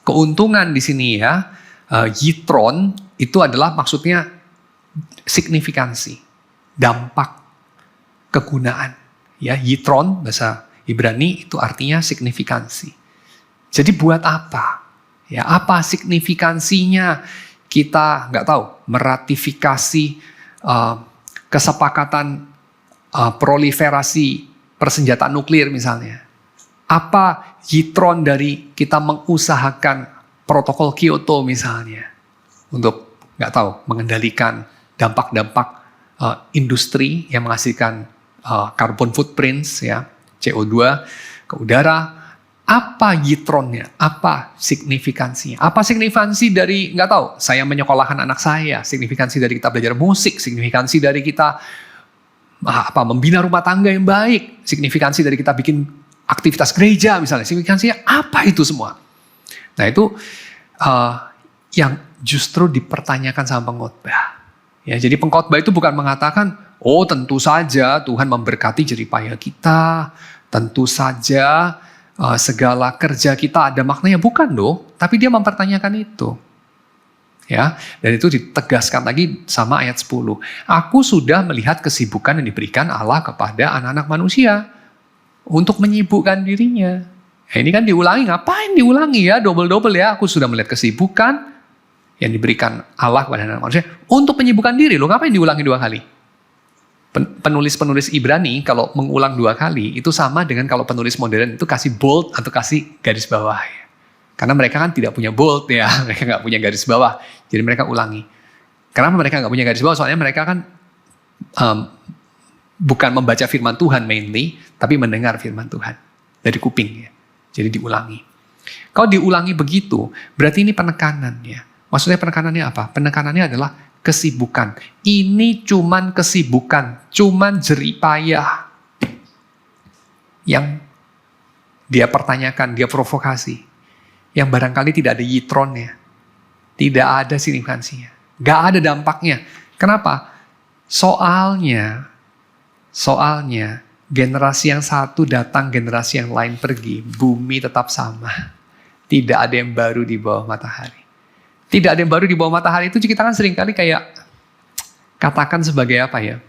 Keuntungan di sini ya, yitron itu adalah maksudnya signifikansi, dampak, kegunaan. Ya, yitron bahasa Ibrani itu artinya signifikansi. Jadi buat apa? Ya, apa signifikansinya? Kita nggak tahu meratifikasi kesepakatan proliferasi persenjataan nuklir misalnya. Apa yitron dari kita mengusahakan protokol Kyoto misalnya untuk nggak tahu mengendalikan dampak-dampak industri yang menghasilkan carbon footprints ya, CO2 ke udara. Apa yitronnya? Apa signifikansinya? Apa signifikansi dari nggak tahu? Saya menyekolahkan anak saya. Signifikansi dari kita belajar musik. Signifikansi dari kita membina rumah tangga yang baik. Signifikansi dari kita bikin aktivitas gereja misalnya. Signifikansinya apa itu semua? Nah itu yang justru dipertanyakan sama pengkhotbah. Ya, jadi pengkhotbah itu bukan mengatakan, oh tentu saja Tuhan memberkati jerih payah kita, tentu saja segala kerja kita ada maknanya. Bukan loh, tapi dia mempertanyakan itu. Ya, dan itu ditegaskan lagi sama ayat 10. Aku sudah melihat kesibukan yang diberikan Allah kepada anak-anak manusia untuk menyibukkan dirinya. Nah, ini kan diulangi, ngapain diulangi ya, double-double ya. Aku sudah melihat kesibukan yang diberikan Allah kepada anak manusia untuk menyibukkan diri. Lo ngapain diulangi 2 kali? Penulis-penulis Ibrani kalau mengulang 2 kali itu sama dengan kalau penulis modern itu kasih bold atau kasih garis bawah ya. Karena mereka kan tidak punya bold ya, mereka nggak punya garis bawah, jadi mereka ulangi. Kenapa mereka nggak punya garis bawah? Soalnya mereka kan bukan membaca firman Tuhan mainly, tapi mendengar firman Tuhan dari kuping ya. Jadi diulangi. Kalau diulangi begitu, berarti ini penekanan ya. Maksudnya penekanannya apa? Penekanannya adalah kesibukan. Ini cuman kesibukan, cuman jeripayah yang dia pertanyakan, dia provokasi. Yang barangkali tidak ada yitronnya, tidak ada signifikansinya, gak ada dampaknya. Kenapa? Soalnya generasi yang satu datang, generasi yang lain pergi, bumi tetap sama. Tidak ada yang baru di bawah matahari. Tidak ada yang baru di bawah matahari itu kita kan seringkali kayak katakan sebagai apa ya?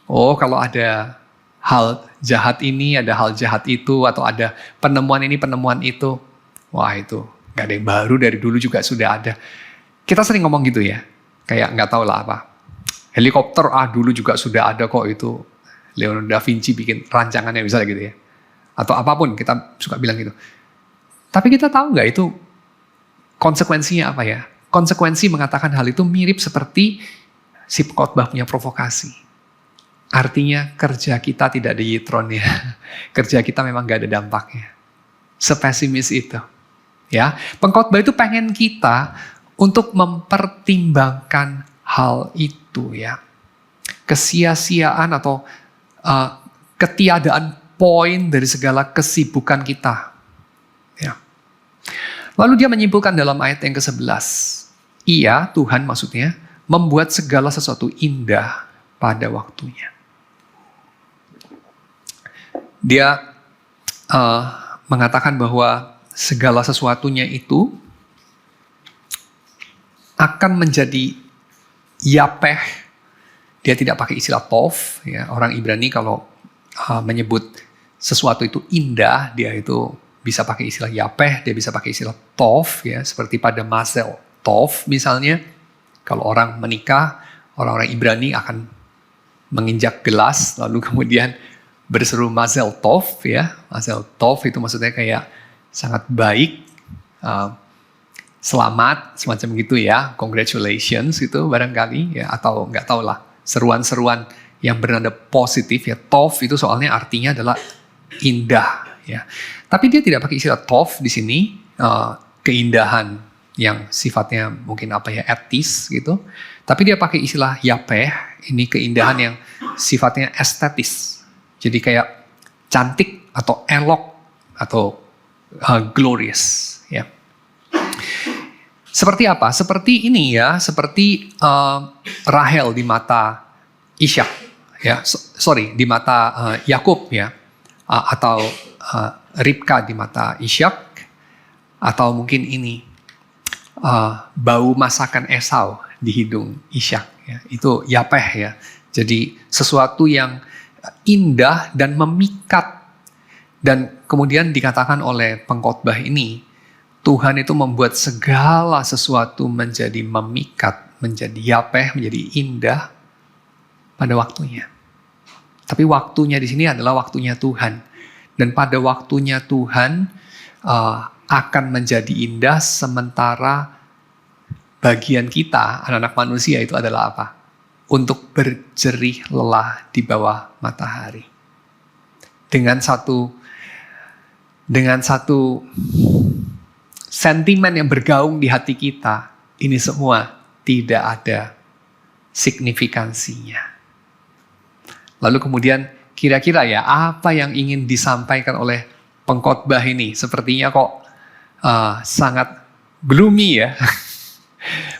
Oh, kalau ada hal jahat ini, ada hal jahat itu, atau ada penemuan ini, penemuan itu. Wah itu gak ada yang baru, dari dulu juga sudah ada. Kita sering ngomong gitu ya, kayak gak tahu lah apa. Helikopter dulu juga sudah ada kok itu. Leonardo da Vinci bikin rancangannya misalnya gitu ya. Atau apapun kita suka bilang gitu. Tapi kita tahu gak itu konsekuensinya apa ya? Konsekuensi mengatakan hal itu mirip seperti si pengkhotbah punya provokasi. Artinya kerja kita tidak ada yitronnya. Kerja kita memang gak ada dampaknya. Sepesimis itu. Ya, pengkhotbah itu pengen kita untuk mempertimbangkan hal itu ya. Kesia-siaan atau ketiadaan poin dari segala kesibukan kita. Ya. Lalu dia menyimpulkan dalam ayat yang ke-11. Ia, Tuhan maksudnya, membuat segala sesuatu indah pada waktunya. Dia mengatakan bahwa segala sesuatunya itu akan menjadi yapeh. Dia tidak pakai istilah tov. Ya. Orang Ibrani kalau menyebut sesuatu itu indah, dia itu bisa pakai istilah yapeh, dia bisa pakai istilah tov. Ya. Seperti pada mazel tov misalnya. Kalau orang menikah, orang-orang Ibrani akan menginjak gelas, lalu kemudian berseru mazel tov. Ya. Mazel tov itu maksudnya kayak sangat baik, selamat, semacam gitu ya, congratulations gitu barangkali ya, atau nggak tahu lah, seruan-seruan yang bernada positif ya. Tov itu soalnya artinya adalah indah ya. Tapi dia tidak pakai istilah tov di sini, keindahan yang sifatnya mungkin apa ya, etis gitu. Tapi dia pakai istilah yapeh, ini keindahan yang sifatnya estetis. Jadi kayak cantik atau elok atau glorious ya. Seperti apa? Seperti ini ya, seperti Rahel di mata Ishak ya, di mata Yakub ya, atau Ribka di mata Ishak, atau mungkin ini bau masakan Esau di hidung Ishak ya. Itu yapeh ya. Jadi sesuatu yang indah dan memikat. Dan kemudian dikatakan oleh pengkhotbah ini, Tuhan itu membuat segala sesuatu menjadi memikat, menjadi yapeh, menjadi indah pada waktunya. Tapi waktunya di sini adalah waktunya Tuhan. Dan pada waktunya Tuhan akan menjadi indah, sementara bagian kita, anak-anak manusia itu adalah apa? Untuk berjerih lelah di bawah matahari. Dengan satu sentimen yang bergaung di hati kita, ini semua tidak ada signifikansinya. Lalu kemudian kira-kira ya apa yang ingin disampaikan oleh pengkhotbah ini? Sepertinya kok sangat gloomy ya.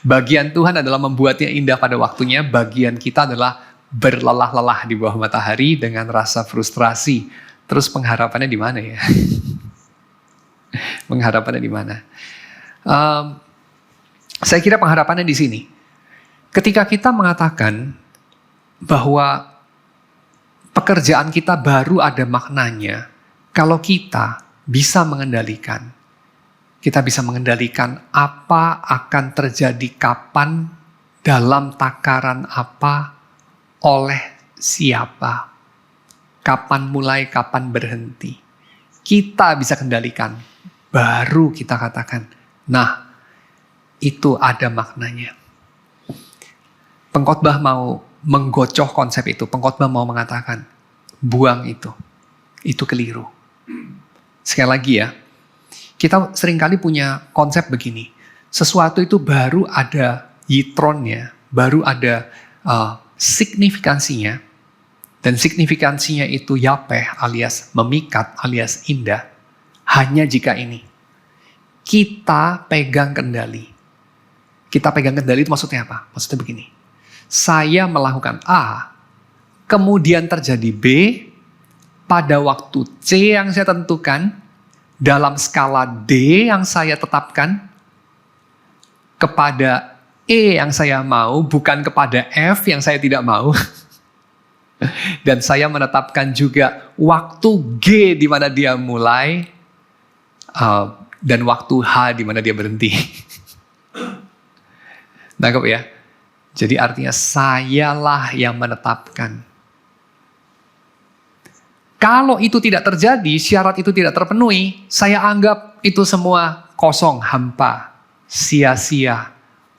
Bagian Tuhan adalah membuatnya indah pada waktunya, bagian kita adalah berlelah-lelah di bawah matahari dengan rasa frustrasi. Terus pengharapannya di mana ya? Pengharapannya di mana? Saya kira pengharapannya di sini. Ketika kita mengatakan bahwa pekerjaan kita baru ada maknanya kalau kita bisa mengendalikan. Kita bisa mengendalikan apa akan terjadi kapan, dalam takaran apa, oleh siapa. Kapan mulai, kapan berhenti. Kita bisa kendalikan. Baru kita katakan, nah itu ada maknanya. Pengkhotbah mau menggocoh konsep itu. Pengkhotbah mau mengatakan, buang itu. Itu keliru. Sekali lagi ya, kita seringkali punya konsep begini. Sesuatu itu baru ada yitronnya, baru ada signifikansinya. Dan signifikansinya itu yapeh alias memikat alias indah. Hanya jika ini. Kita pegang kendali. Kita pegang kendali itu maksudnya apa? Maksudnya begini. Saya melakukan A, kemudian terjadi B, pada waktu C yang saya tentukan, dalam skala D yang saya tetapkan, kepada E yang saya mau, bukan kepada F yang saya tidak mau. Dan saya menetapkan juga waktu G di mana dia mulai, dan waktu H di mana dia berhenti. Nangkep ya? Jadi artinya sayalah yang menetapkan. Kalau itu tidak terjadi, syarat itu tidak terpenuhi, saya anggap itu semua kosong, hampa, sia-sia,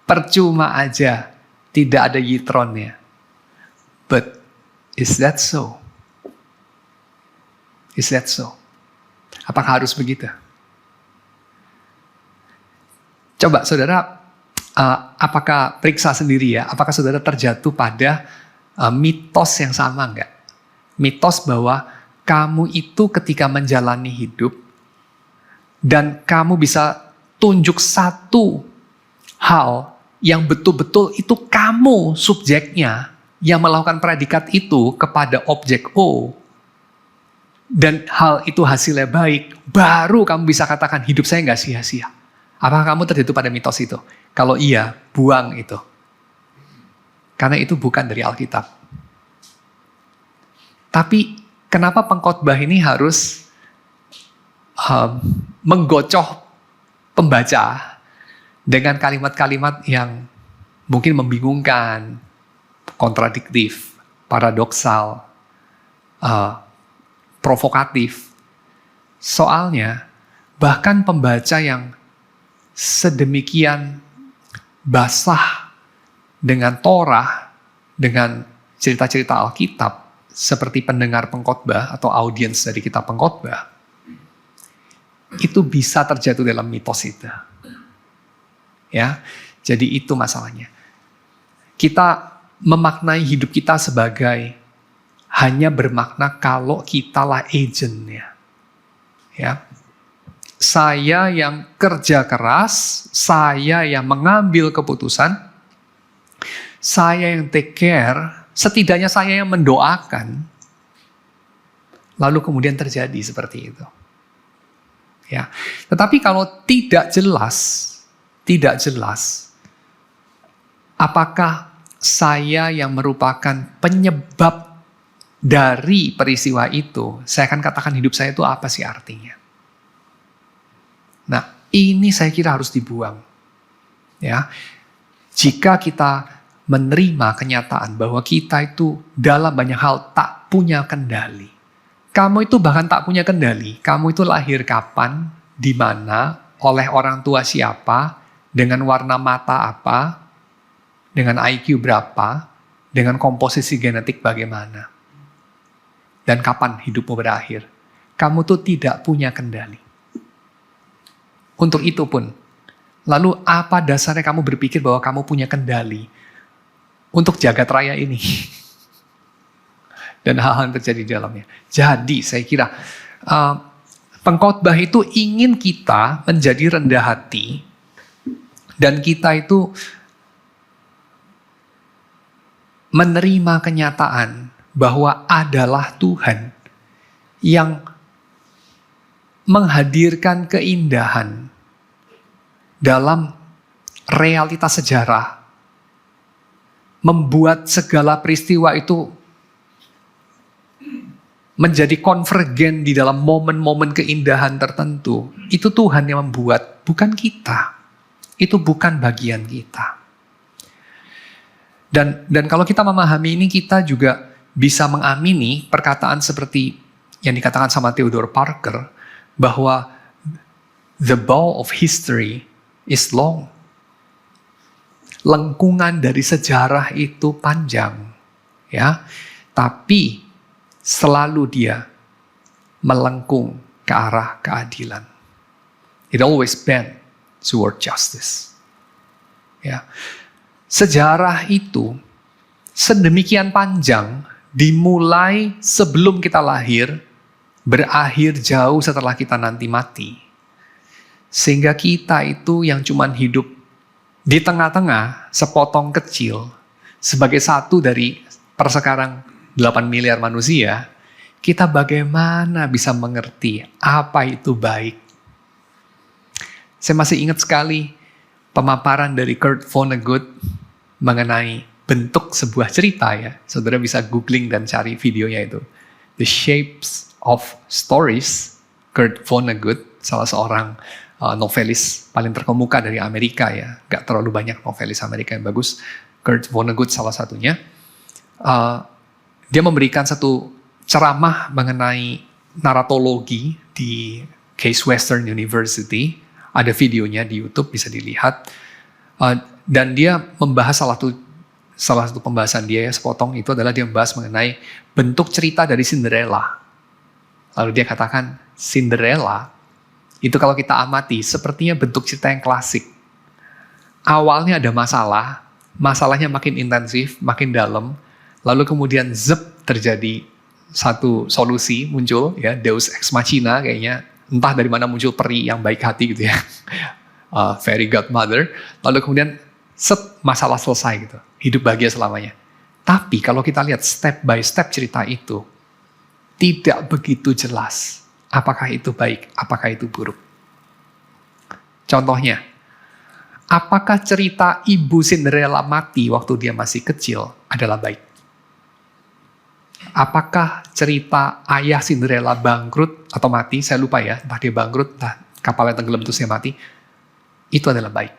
percuma aja, tidak ada yitronnya. But is that so? Is that so? Apakah harus begitu? Coba saudara, apakah periksa sendiri ya, apakah saudara terjatuh pada mitos yang sama enggak? Mitos bahwa kamu itu ketika menjalani hidup dan kamu bisa tunjuk satu hal yang betul-betul itu kamu subjeknya yang melakukan predikat itu kepada objek O dan hal itu hasilnya baik, baru kamu bisa katakan hidup saya nggak sia-sia. Apakah kamu terjatuh pada mitos itu? Kalau iya, buang itu. Karena itu bukan dari Alkitab. Tapi kenapa pengkhotbah ini harus menggocoh pembaca dengan kalimat-kalimat yang mungkin membingungkan, kontradiktif, paradoksal, provokatif. Soalnya, bahkan pembaca yang sedemikian basah dengan Torah, dengan cerita-cerita Alkitab, seperti pendengar pengkhotbah atau audiens dari kitab pengkhotbah, itu bisa terjatuh dalam mitos itu. Ya, jadi itu masalahnya. Kita memaknai hidup kita sebagai hanya bermakna kalau kitalah agentnya. Ya, saya yang kerja keras, saya yang mengambil keputusan, saya yang take care. Setidaknya saya yang mendoakan, lalu kemudian terjadi seperti itu. Ya, tetapi kalau tidak jelas, apakah saya yang merupakan penyebab dari peristiwa itu, saya akan katakan hidup saya itu apa sih artinya? Nah, ini saya kira harus dibuang. Ya, jika kita menerima kenyataan bahwa kita itu dalam banyak hal tak punya kendali. Kamu itu bahkan tak punya kendali. Kamu itu lahir kapan, di mana, oleh orang tua siapa, dengan warna mata apa, dengan IQ berapa, dengan komposisi genetik bagaimana. Dan kapan hidupmu berakhir. Kamu tuh tidak punya kendali. Untuk itu pun, lalu apa dasarnya kamu berpikir bahwa kamu punya kendali untuk jagat raya ini dan hal-hal yang terjadi di dalamnya. Jadi saya kira pengkhotbah itu ingin kita menjadi rendah hati dan kita itu menerima kenyataan bahwa adalah Tuhan yang menghadirkan keindahan dalam realitas sejarah membuat segala peristiwa itu menjadi konvergen di dalam momen-momen keindahan tertentu. Itu Tuhan yang membuat, bukan kita. Itu bukan bagian kita. Dan kalau kita memahami ini, kita juga bisa mengamini perkataan seperti yang dikatakan sama Theodore Parker, bahwa the bow of history is long. Lengkungan dari sejarah itu panjang, ya. Tapi selalu dia melengkung ke arah keadilan. It always bend toward justice. Ya. Sejarah itu sedemikian panjang, dimulai sebelum kita lahir, berakhir jauh setelah kita nanti mati. Sehingga kita itu yang cuman hidup di tengah-tengah, sepotong kecil, sebagai satu dari persekarang 8 miliar manusia, kita bagaimana bisa mengerti apa itu baik. Saya masih ingat sekali pemaparan dari Kurt Vonnegut mengenai bentuk sebuah cerita, ya. Saudara bisa googling dan cari videonya itu. The Shapes of Stories, Kurt Vonnegut, salah seorang novelis paling terkemuka dari Amerika, ya. Gak terlalu banyak novelis Amerika yang bagus. Kurt Vonnegut salah satunya. Dia memberikan satu ceramah mengenai naratologi di Case Western University. Ada videonya di YouTube, bisa dilihat. Dan dia membahas salah satu pembahasan dia, ya, sepotong itu adalah dia membahas mengenai bentuk cerita dari Cinderella. Lalu dia katakan, Cinderella itu kalau kita amati sepertinya bentuk cerita yang klasik. Awalnya ada masalah, masalahnya makin intensif, makin dalam, lalu kemudian terjadi satu solusi muncul, ya, Deus Ex Machina kayaknya, entah dari mana muncul peri yang baik hati gitu ya, fairy godmother, lalu kemudian masalah selesai gitu, hidup bahagia selamanya. Tapi kalau kita lihat step by step cerita itu, tidak begitu jelas apakah itu baik, apakah itu buruk. Contohnya, apakah cerita ibu Cinderella mati waktu dia masih kecil adalah baik? Apakah cerita ayah Cinderella bangkrut atau mati, saya lupa ya, entah dia bangkrut, entah kapalnya tenggelam terus dia mati, itu adalah baik.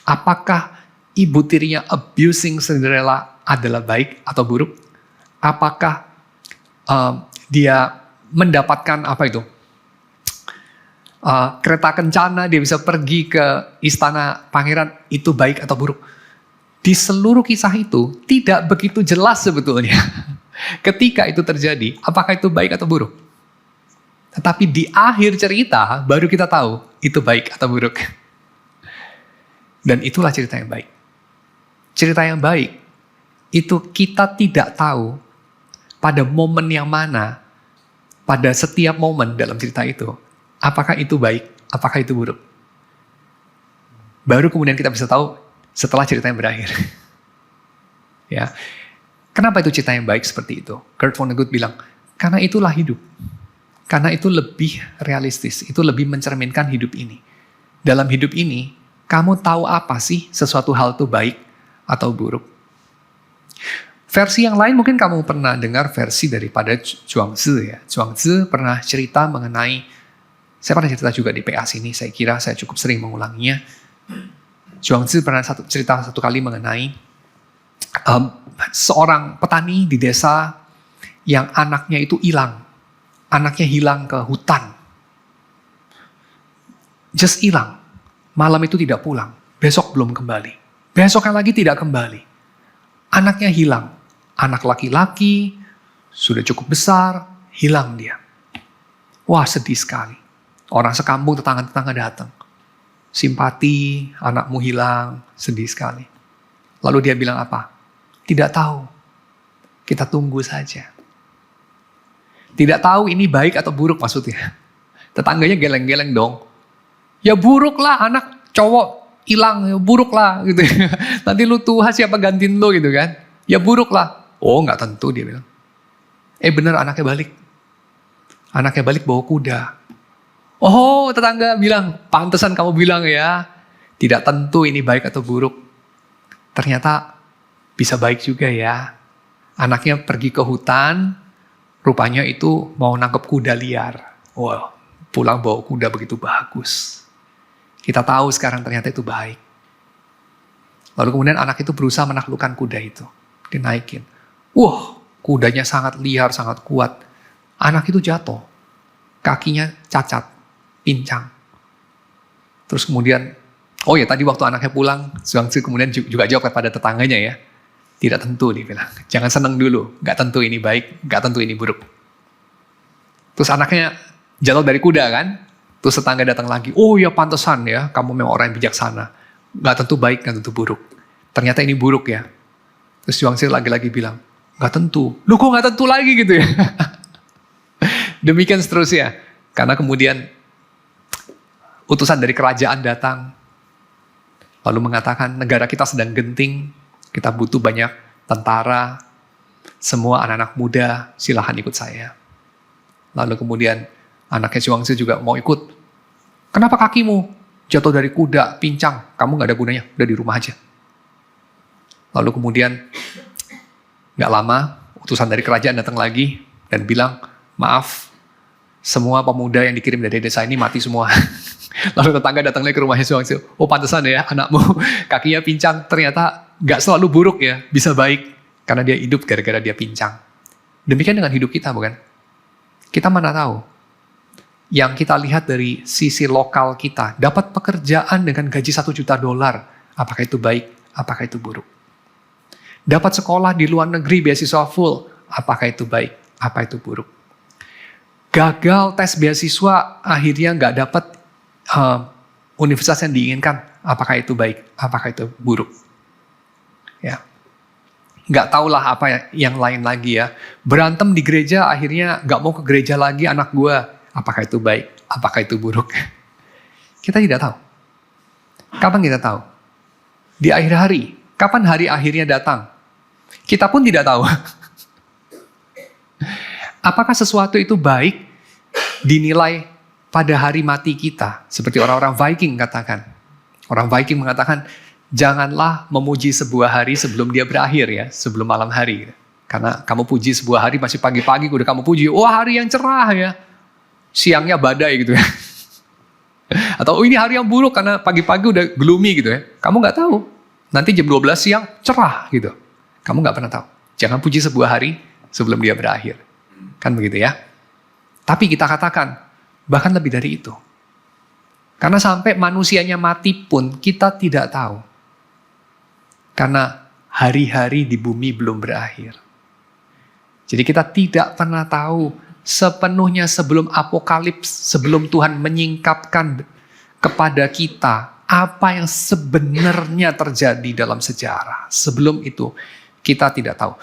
Apakah ibu tirinya abusing Cinderella adalah baik atau buruk? Apakah dia mendapatkan kereta kencana, dia bisa pergi ke istana pangeran, itu baik atau buruk? Di seluruh kisah itu tidak begitu jelas sebetulnya. Ketika itu terjadi, apakah itu baik atau buruk? Tetapi di akhir cerita baru kita tahu itu baik atau buruk. Dan itulah cerita yang baik. Cerita yang baik itu kita tidak tahu pada momen yang mana, pada setiap momen dalam cerita itu, apakah itu baik, apakah itu buruk. Baru kemudian kita bisa tahu setelah cerita yang berakhir. Ya. Kenapa itu cerita yang baik seperti itu? Kurt Vonnegut bilang, karena itulah hidup. Karena itu lebih realistis, itu lebih mencerminkan hidup ini. Dalam hidup ini, kamu tahu apa sih sesuatu hal itu baik atau buruk. Versi yang lain mungkin kamu pernah dengar versi daripada Zhuangzi, ya. Zhuangzi pernah cerita mengenai, saya pernah cerita juga di PA sini, saya kira saya cukup sering mengulanginya. Zhuangzi pernah cerita satu kali mengenai seorang petani di desa yang anaknya itu hilang. Anaknya hilang ke hutan. Just hilang. Malam itu tidak pulang. Besok belum kembali. Besoknya lagi tidak kembali. Anaknya hilang. Anak laki-laki, sudah cukup besar, hilang dia. Wah, sedih sekali. Orang sekampung, tetangga-tetangga datang. Simpati, anakmu hilang, sedih sekali. Lalu dia bilang apa? Tidak tahu. Kita tunggu saja. Tidak tahu ini baik atau buruk maksudnya. Tetangganya geleng-geleng dong. Ya buruk lah, anak cowok hilang, ya buruk lah gitu. Nanti lu tua siapa gantiin lu gitu kan. Ya buruk lah. Oh gak tentu dia bilang. Bener anaknya balik. Anaknya balik bawa kuda. Oh tetangga bilang, pantesan kamu bilang ya. Tidak tentu ini baik atau buruk. Ternyata bisa baik juga ya. Anaknya pergi ke hutan, rupanya itu mau nangkep kuda liar. Wow, pulang bawa kuda begitu bagus. Kita tahu sekarang ternyata itu baik. Lalu kemudian anak itu berusaha menaklukkan kuda itu. Dinaikin. Wah, kudanya sangat liar, sangat kuat. Anak itu jatuh. Kakinya cacat, pincang. Terus kemudian, oh ya tadi waktu anaknya pulang, Zhuangzi kemudian juga jawab kepada tetangganya ya. Tidak tentu dia bilang, jangan senang dulu, gak tentu ini baik, gak tentu ini buruk. Terus anaknya jatuh dari kuda kan, terus tetangga datang lagi, oh ya pantesan ya, kamu memang orang yang bijaksana. Gak tentu baik, gak tentu buruk. Ternyata ini buruk ya. Terus Zhuangzi lagi-lagi bilang, gak tentu. Loh kok gak tentu lagi gitu ya. Demikian seterusnya. Karena kemudian utusan dari kerajaan datang, lalu mengatakan negara kita sedang genting, kita butuh banyak tentara, semua anak-anak muda, silahkan ikut saya. Lalu kemudian anaknya Zhuangzi juga mau ikut. Kenapa kakimu jatuh dari kuda, pincang, kamu gak ada gunanya, udah di rumah aja. Lalu kemudian gak lama, utusan dari kerajaan datang lagi dan bilang, maaf, semua pemuda yang dikirim dari desa ini mati semua. Lalu tetangga datang lagi ke rumahnya Zhuangzi. Oh pantesan ya anakmu kakinya pincang. Ternyata gak selalu buruk ya. Bisa baik. Karena dia hidup gara-gara dia pincang. Demikian dengan hidup kita bukan? Kita mana tahu. Yang kita lihat dari sisi lokal kita. Dapat pekerjaan dengan gaji $1 juta. Apakah itu baik? Apakah itu buruk? Dapat sekolah di luar negeri beasiswa full. Apakah itu baik? Apa itu buruk? Gagal tes beasiswa akhirnya gak dapat universitas yang diinginkan, apakah itu baik, apakah itu buruk? Ya, nggak tahulah apa yang lain lagi ya. Berantem di gereja, akhirnya nggak mau ke gereja lagi anak gue, apakah itu baik, apakah itu buruk? Kita tidak tahu. Kapan kita tahu? Di akhir hari. Kapan hari akhirnya datang? Kita pun tidak tahu. Apakah sesuatu itu baik dinilai pada hari mati kita, seperti orang-orang Viking katakan. Orang Viking mengatakan, janganlah memuji sebuah hari sebelum dia berakhir ya, sebelum malam hari. Karena kamu puji sebuah hari masih pagi-pagi, udah kamu puji, wah hari yang cerah ya. Siangnya badai gitu ya. Atau oh, ini hari yang buruk karena pagi-pagi udah gloomy gitu ya. Kamu nggak tahu. Nanti jam 12 siang cerah gitu. Kamu nggak pernah tahu. Jangan puji sebuah hari sebelum dia berakhir. Kan begitu ya. Tapi kita katakan, bahkan lebih dari itu. Karena sampai manusianya mati pun kita tidak tahu. Karena hari-hari di bumi belum berakhir. Jadi kita tidak pernah tahu sepenuhnya sebelum apokalips, sebelum Tuhan menyingkapkan kepada kita apa yang sebenarnya terjadi dalam sejarah. Sebelum itu kita tidak tahu.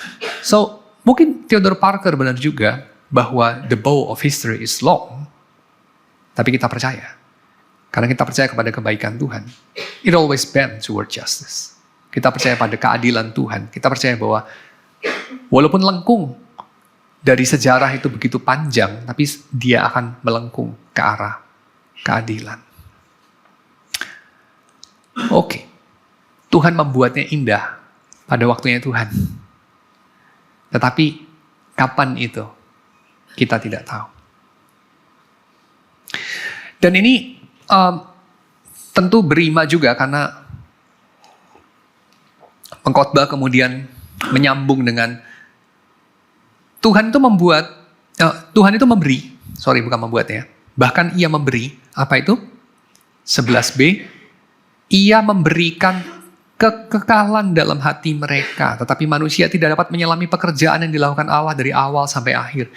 So, mungkin Theodore Parker benar juga bahwa the bow of history is long. Tapi kita percaya. Karena kita percaya kepada kebaikan Tuhan. It always bends toward justice. Kita percaya pada keadilan Tuhan. Kita percaya bahwa walaupun lengkung dari sejarah itu begitu panjang, tapi dia akan melengkung ke arah keadilan. Oke. Tuhan membuatnya indah pada waktunya Tuhan. Tetapi kapan itu? Kita tidak tahu. Dan ini tentu berima juga karena pengkhotbah kemudian menyambung dengan Tuhan itu Tuhan itu memberi, bukan membuat ya. Bahkan ia memberi, apa itu? 11b, ia memberikan kekekalan dalam hati mereka. Tetapi manusia tidak dapat menyelami pekerjaan yang dilakukan Allah dari awal sampai akhir.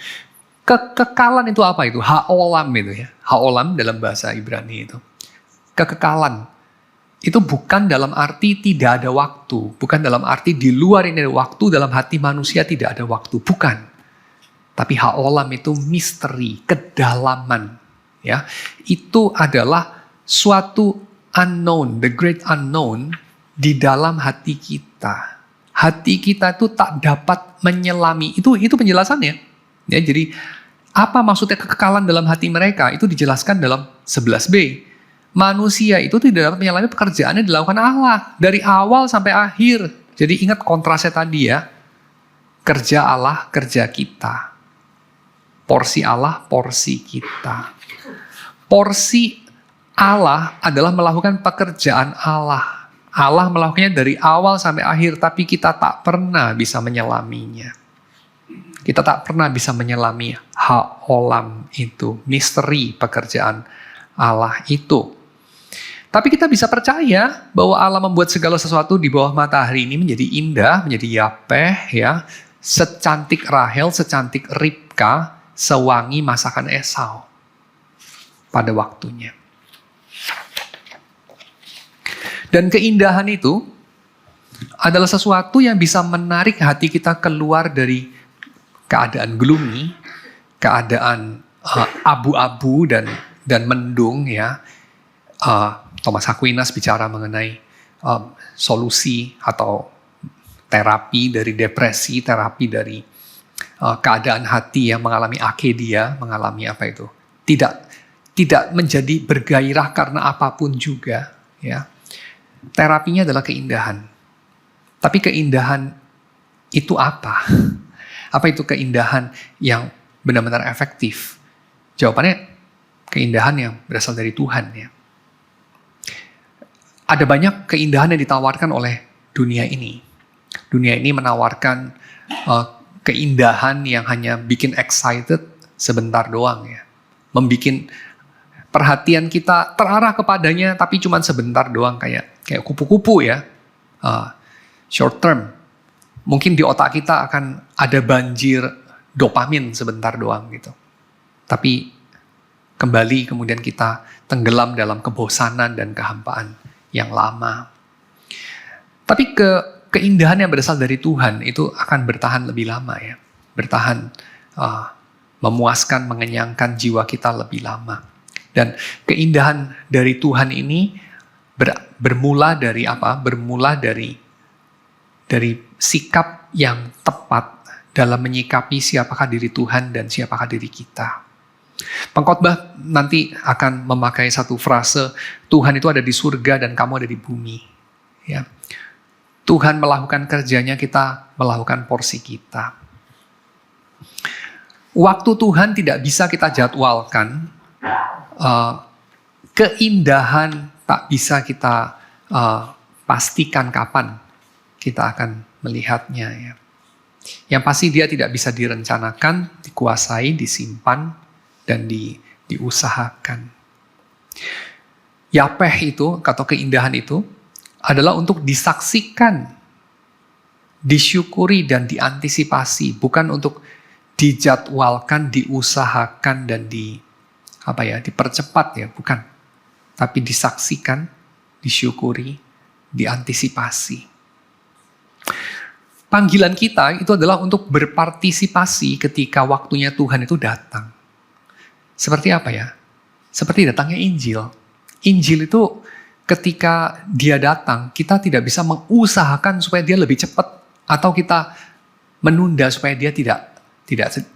Kekekalan itu apa itu? Ha'olam itu ya. Ha'olam dalam bahasa Ibrani itu. Kekekalan. Itu bukan dalam arti tidak ada waktu. Bukan dalam arti di luar ini ada waktu, dalam hati manusia tidak ada waktu. Bukan. Tapi ha'olam itu misteri, kedalaman. Ya, itu adalah suatu unknown, the great unknown di dalam hati kita. Hati kita itu tak dapat menyelami. Itu penjelasannya. Ya, jadi apa maksudnya kekekalan dalam hati mereka? Itu dijelaskan dalam 11b. manusia itu tidak dapat menyelami pekerjaan yang dilakukan Allah. Dari awal sampai akhir. Jadi ingat kontrasnya tadi ya. Kerja Allah, kerja kita. Porsi Allah, porsi kita. Porsi Allah adalah melakukan pekerjaan Allah. Allah melakukannya dari awal sampai akhir, tapi kita tak pernah bisa menyelaminya. Kita tak pernah bisa menyelami haolam itu, misteri pekerjaan Allah itu. Tapi kita bisa percaya bahwa Allah membuat segala sesuatu di bawah matahari ini menjadi indah, menjadi yapeh, ya, secantik Rahel, secantik Ribka, sewangi masakan Esau pada waktunya. Dan keindahan itu adalah sesuatu yang bisa menarik hati kita keluar dari keadaan gloomy, keadaan abu-abu dan mendung, ya. Thomas Aquinas bicara mengenai solusi atau terapi dari depresi, terapi dari keadaan hati yang mengalami akedia, mengalami apa itu? Tidak menjadi bergairah karena apapun juga, ya. Terapinya adalah keindahan. Tapi keindahan itu apa? Apa itu keindahan yang benar-benar efektif? Jawabannya keindahan yang berasal dari Tuhan, ya. Ada banyak keindahan yang ditawarkan oleh dunia ini. Dunia ini menawarkan keindahan yang hanya bikin excited sebentar doang, ya. Membikin perhatian kita terarah kepadanya, tapi cuma sebentar doang, kayak kupu-kupu, ya. Short term. Mungkin di otak kita akan ada banjir dopamin sebentar doang gitu. Tapi kembali kemudian kita tenggelam dalam kebosanan dan kehampaan yang lama. Tapi keindahan yang berasal dari Tuhan itu akan bertahan lebih lama, ya. Bertahan, memuaskan, mengenyangkan jiwa kita lebih lama. Dan keindahan dari Tuhan ini bermula dari apa? Bermula dari sikap yang tepat dalam menyikapi siapakah diri Tuhan dan siapakah diri kita. Pengkhotbah nanti akan memakai satu frase, Tuhan itu ada di surga dan kamu ada di bumi. Ya. Tuhan melakukan kerjanya, kita melakukan porsi kita. Waktu Tuhan tidak bisa kita jadwalkan, keindahan tak bisa kita pastikan kapan kita akan melihatnya, ya. Yang pasti dia tidak bisa direncanakan, dikuasai, disimpan, dan diusahakan. Yapeh itu, atau keindahan itu, adalah untuk disaksikan, disyukuri, dan diantisipasi. Bukan untuk dijadwalkan, diusahakan, dan dipercepat, ya. Bukan. Tapi disaksikan, disyukuri, diantisipasi. Panggilan kita itu adalah untuk berpartisipasi ketika waktunya Tuhan itu datang. Seperti apa, ya? Seperti datangnya Injil. Injil itu ketika dia datang, kita tidak bisa mengusahakan supaya dia lebih cepat, atau kita menunda supaya dia tidak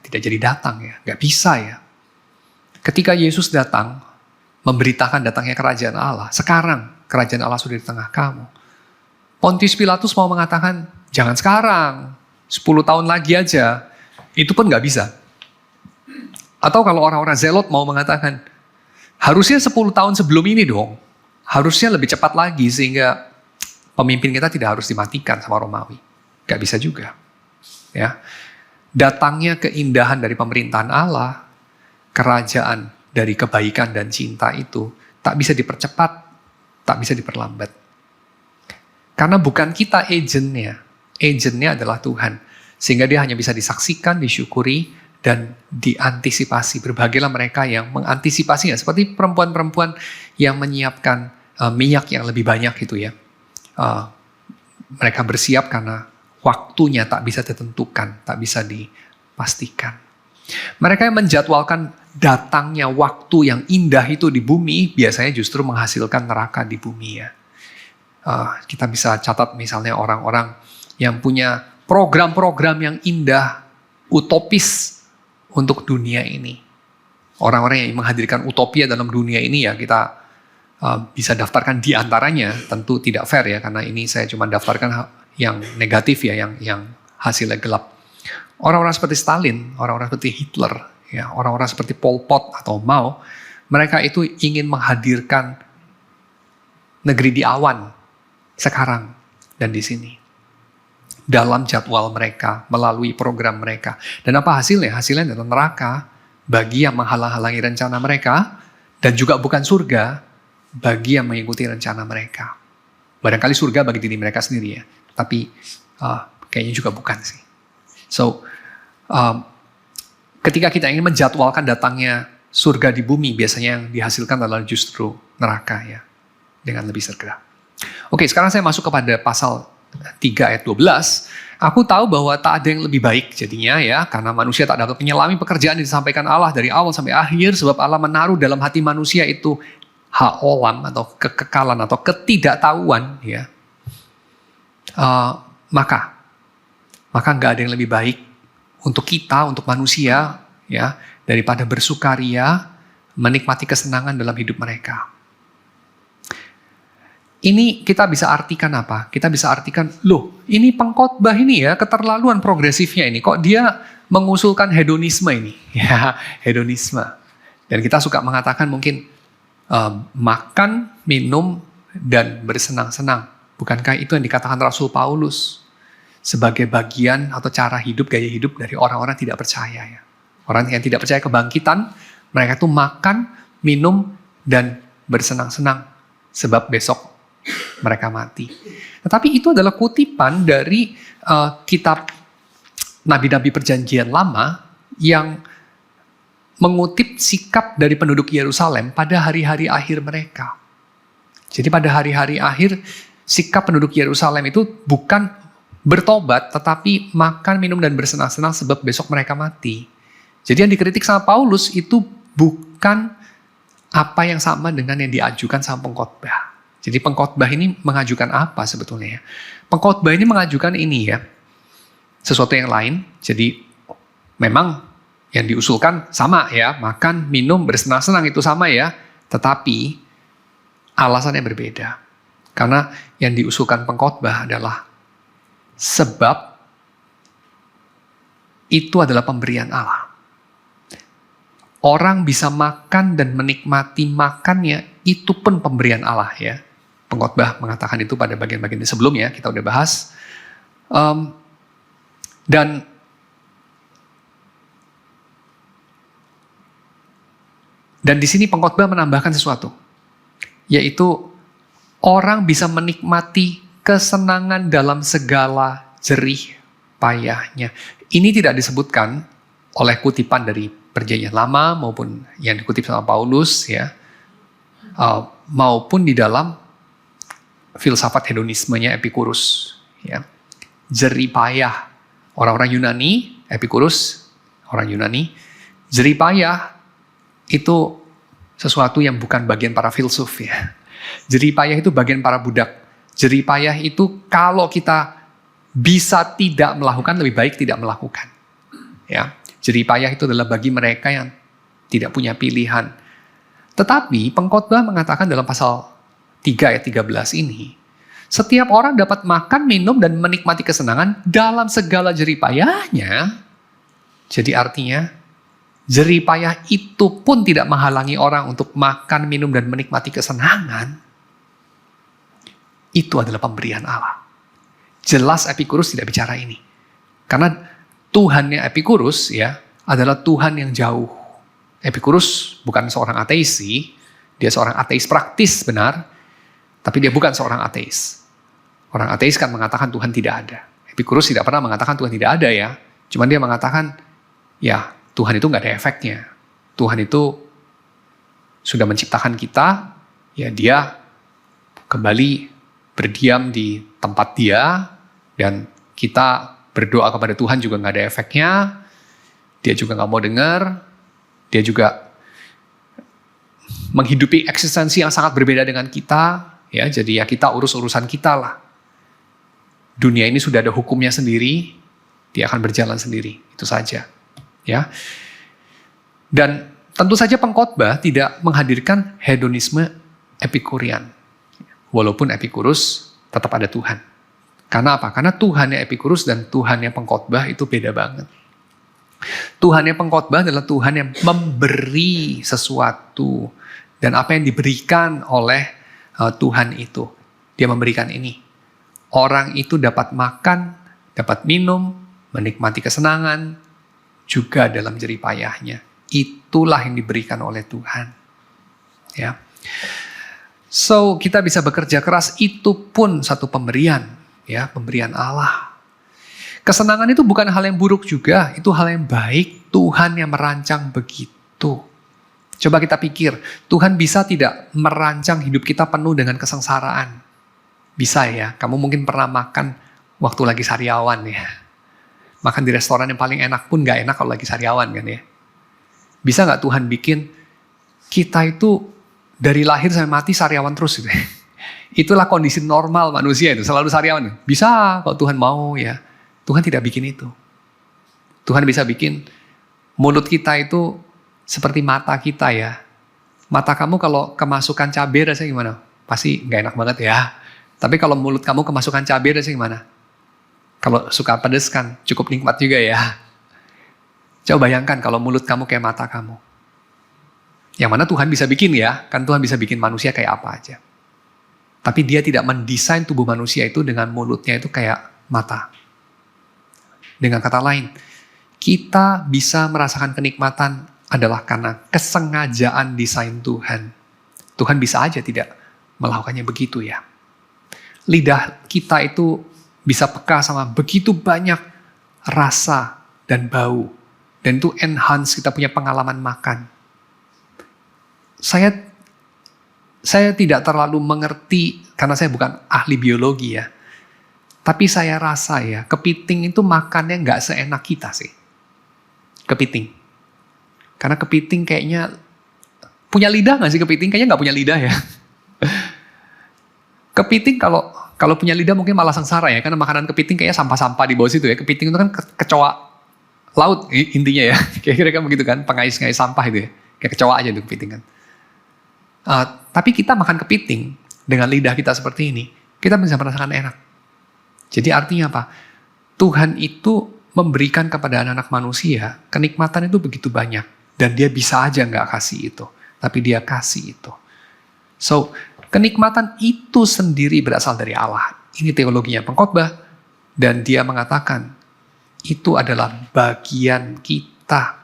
jadi datang, ya. Nggak bisa, ya. Ketika Yesus datang, memberitakan datangnya kerajaan Allah. Sekarang kerajaan Allah sudah di tengah kamu. Pontius Pilatus mau mengatakan, jangan sekarang, 10 tahun lagi aja. Itu pun nggak bisa. Atau kalau orang-orang Zelot mau mengatakan, harusnya 10 tahun sebelum ini dong. Harusnya lebih cepat lagi sehingga pemimpin kita tidak harus dimatikan sama Romawi. Gak bisa juga. Ya. Datangnya keindahan dari pemerintahan Allah, kerajaan dari kebaikan dan cinta itu tak bisa dipercepat, tak bisa diperlambat. Karena bukan kita agentnya. Agentnya adalah Tuhan. Sehingga dia hanya bisa disaksikan, disyukuri, dan diantisipasi. Berbahagialah mereka yang mengantisipasinya. Seperti perempuan-perempuan yang menyiapkan minyak yang lebih banyak itu, ya. Mereka bersiap karena waktunya tak bisa ditentukan, tak bisa dipastikan. Mereka yang menjadwalkan datangnya waktu yang indah itu di bumi, biasanya justru menghasilkan neraka di bumi, ya. Kita bisa catat misalnya orang-orang yang punya program-program yang indah, utopis untuk dunia ini. Orang-orang yang menghadirkan utopia dalam dunia ini, ya, kita bisa daftarkan di antaranya, tentu tidak fair ya, karena ini saya cuma daftarkan yang negatif ya, yang hasilnya gelap. Orang-orang seperti Stalin, orang-orang seperti Hitler, ya, orang-orang seperti Pol Pot atau Mao, mereka itu ingin menghadirkan negeri di awan sekarang dan di sini. Dalam jadwal mereka, melalui program mereka. Dan apa hasilnya? Hasilnya adalah neraka bagi yang menghalang-halangi rencana mereka, dan juga bukan surga bagi yang mengikuti rencana mereka. Barangkali surga bagi diri mereka sendiri ya, tapi kayaknya juga bukan sih. So, ketika kita ingin menjadwalkan datangnya surga di bumi, biasanya yang dihasilkan adalah justru neraka ya, dengan lebih segera. Oke, sekarang saya masuk kepada pasal 3 ayat 12. Aku tahu bahwa tak ada yang lebih baik jadinya ya, karena manusia tak dapat menyelami pekerjaan yang disampaikan Allah dari awal sampai akhir, sebab Allah menaruh dalam hati manusia itu haolam atau kekekalan atau ketidaktahuan ya. Maka nggak ada yang lebih baik untuk kita, untuk manusia ya, daripada bersukaria, menikmati kesenangan dalam hidup mereka. Ini kita bisa artikan apa? Kita bisa artikan, loh ini pengkhotbah ini ya, keterlaluan progresifnya ini. Kok dia mengusulkan hedonisme ini? Ya, hedonisme. Dan kita suka mengatakan mungkin makan, minum, dan bersenang-senang. Bukankah itu yang dikatakan Rasul Paulus? Sebagai bagian atau cara hidup, gaya hidup dari orang-orang tidak percaya ya. Orang yang tidak percaya kebangkitan, mereka tuh makan, minum, dan bersenang-senang. Sebab besok mereka mati. Tetapi itu adalah kutipan dari kitab Nabi-Nabi Perjanjian Lama yang mengutip sikap dari penduduk Yerusalem pada hari-hari akhir mereka. Jadi pada hari-hari akhir, sikap penduduk Yerusalem itu bukan bertobat, tetapi makan, minum, dan bersenang-senang sebab besok mereka mati. Jadi yang dikritik sama Paulus itu bukan apa yang sama dengan yang diajukan sama pengkhotbah. Jadi pengkhotbah ini mengajukan apa sebetulnya ya? Pengkhotbah ini mengajukan ini ya, sesuatu yang lain. Jadi memang yang diusulkan sama ya, makan, minum, bersenang-senang itu sama ya. Tetapi alasannya berbeda. Karena yang diusulkan pengkhotbah adalah sebab itu adalah pemberian Allah. Orang bisa makan dan menikmati makannya, itu pun pemberian Allah ya. Pengkhotbah mengatakan itu pada bagian-bagian sebelumnya, kita udah bahas. Dan di sini pengkhotbah menambahkan sesuatu, yaitu orang bisa menikmati kesenangan dalam segala jerih payahnya. Ini tidak disebutkan oleh kutipan dari Perjanjian Lama maupun yang dikutip sama Paulus ya, maupun di dalam filsafat hedonismenya Epikurus ya. Jerih payah orang-orang Yunani, Epikurus orang Yunani, jerih payah itu sesuatu yang bukan bagian para filsuf ya. Jerih payah itu bagian para budak. Jerih payah itu kalau kita bisa tidak melakukan, lebih baik tidak melakukan. Ya, jerih payah itu adalah bagi mereka yang tidak punya pilihan. Tetapi pengkhotbah mengatakan dalam pasal 3 ayat 13 ini, setiap orang dapat makan, minum, dan menikmati kesenangan dalam segala jerih payahnya. Jadi artinya, jerih payah itu pun tidak menghalangi orang untuk makan, minum, dan menikmati kesenangan. Itu adalah pemberian Allah. Jelas Epikurus tidak bicara ini. Karena Tuhannya Epikurus ya adalah Tuhan yang jauh. Epikurus bukan seorang ateis sih. Dia seorang ateis praktis benar. Tapi dia bukan seorang ateis. Orang ateis kan mengatakan Tuhan tidak ada. Epikurus tidak pernah mengatakan Tuhan tidak ada ya. Cuman dia mengatakan ya Tuhan itu nggak ada efeknya. Tuhan itu sudah menciptakan kita. Ya dia kembali berdiam di tempat dia, dan kita berdoa kepada Tuhan juga nggak ada efeknya, dia juga nggak mau dengar, dia juga menghidupi eksistensi yang sangat berbeda dengan kita, ya jadi ya kita urus-urusan kita lah. Dunia ini sudah ada hukumnya sendiri, dia akan berjalan sendiri, itu saja. Ya. Dan tentu saja pengkhotbah tidak menghadirkan hedonisme Epikurian. Walaupun Epikurus tetap ada Tuhan. Karena apa? Karena Tuhannya Epikurus dan Tuhannya pengkhotbah itu beda banget. Tuhannya pengkhotbah adalah Tuhan yang memberi sesuatu. Dan apa yang diberikan oleh Tuhan itu. Dia memberikan ini. Orang itu dapat makan, dapat minum, menikmati kesenangan, juga dalam jerih payahnya. Itulah yang diberikan oleh Tuhan. Ya. So, kita bisa bekerja keras, itu pun satu pemberian. Ya, pemberian Allah. Kesenangan itu bukan hal yang buruk juga, itu hal yang baik. Tuhan yang merancang begitu. Coba kita pikir, Tuhan bisa tidak merancang hidup kita penuh dengan kesengsaraan? Bisa ya, kamu mungkin pernah makan waktu lagi sariawan ya. Makan di restoran yang paling enak pun gak enak kalau lagi sariawan kan ya. Bisa gak Tuhan bikin kita itu dari lahir sampai mati sariawan terus gitu ya. Itulah kondisi normal manusia itu, selalu sariawan. Bisa kalau Tuhan mau ya. Tuhan tidak bikin itu. Tuhan bisa bikin mulut kita itu seperti mata kita ya. Mata kamu kalau kemasukan cabai rasanya gimana? Pasti gak enak banget ya. Tapi kalau mulut kamu kemasukan cabai rasanya gimana? Kalau suka pedes kan cukup nikmat juga ya. Coba bayangkan kalau mulut kamu kayak mata kamu. Yang mana Tuhan bisa bikin ya. Kan Tuhan bisa bikin manusia kayak apa aja. Tapi dia tidak mendesain tubuh manusia itu dengan mulutnya itu kayak mata. Dengan kata lain, kita bisa merasakan kenikmatan adalah karena kesengajaan desain Tuhan. Tuhan bisa aja tidak melakukannya begitu ya. Lidah kita itu bisa peka sama begitu banyak rasa dan bau. Dan itu enhance kita punya pengalaman makan. Saya tidak terlalu mengerti, karena saya bukan ahli biologi ya. Tapi saya rasa ya, kepiting itu makannya nggak seenak kita sih. Kepiting. Karena kepiting kayaknya, punya lidah nggak sih kepiting? Kayaknya nggak punya lidah ya. Kepiting kalau punya lidah mungkin malah sengsara ya, karena makanan kepiting kayaknya sampah-sampah di bawah situ ya. Kepiting itu kan kecoa laut intinya ya. Kira-kira begitu kan, pengais-ngais sampah itu ya. Kayak kecoa aja itu kepiting kan. Tapi kita makan kepiting dengan lidah kita seperti ini, kita bisa merasakan enak. Jadi artinya apa? Tuhan itu memberikan kepada anak-anak manusia kenikmatan itu begitu banyak. Dan dia bisa aja nggak kasih itu. Tapi dia kasih itu. So, kenikmatan itu sendiri berasal dari Allah. Ini teologinya pengkhotbah. Dan dia mengatakan, itu adalah bagian kita.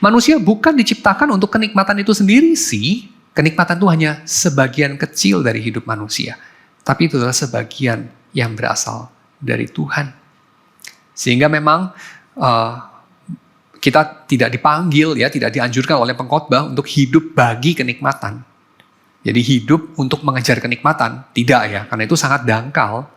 Manusia bukan diciptakan untuk kenikmatan itu sendiri sih. Kenikmatan itu hanya sebagian kecil dari hidup manusia. Tapi itu adalah sebagian yang berasal dari Tuhan. Sehingga memang kita tidak dipanggil, ya, tidak dianjurkan oleh pengkhotbah untuk hidup bagi kenikmatan. Jadi hidup untuk mengejar kenikmatan, tidak ya, karena itu sangat dangkal.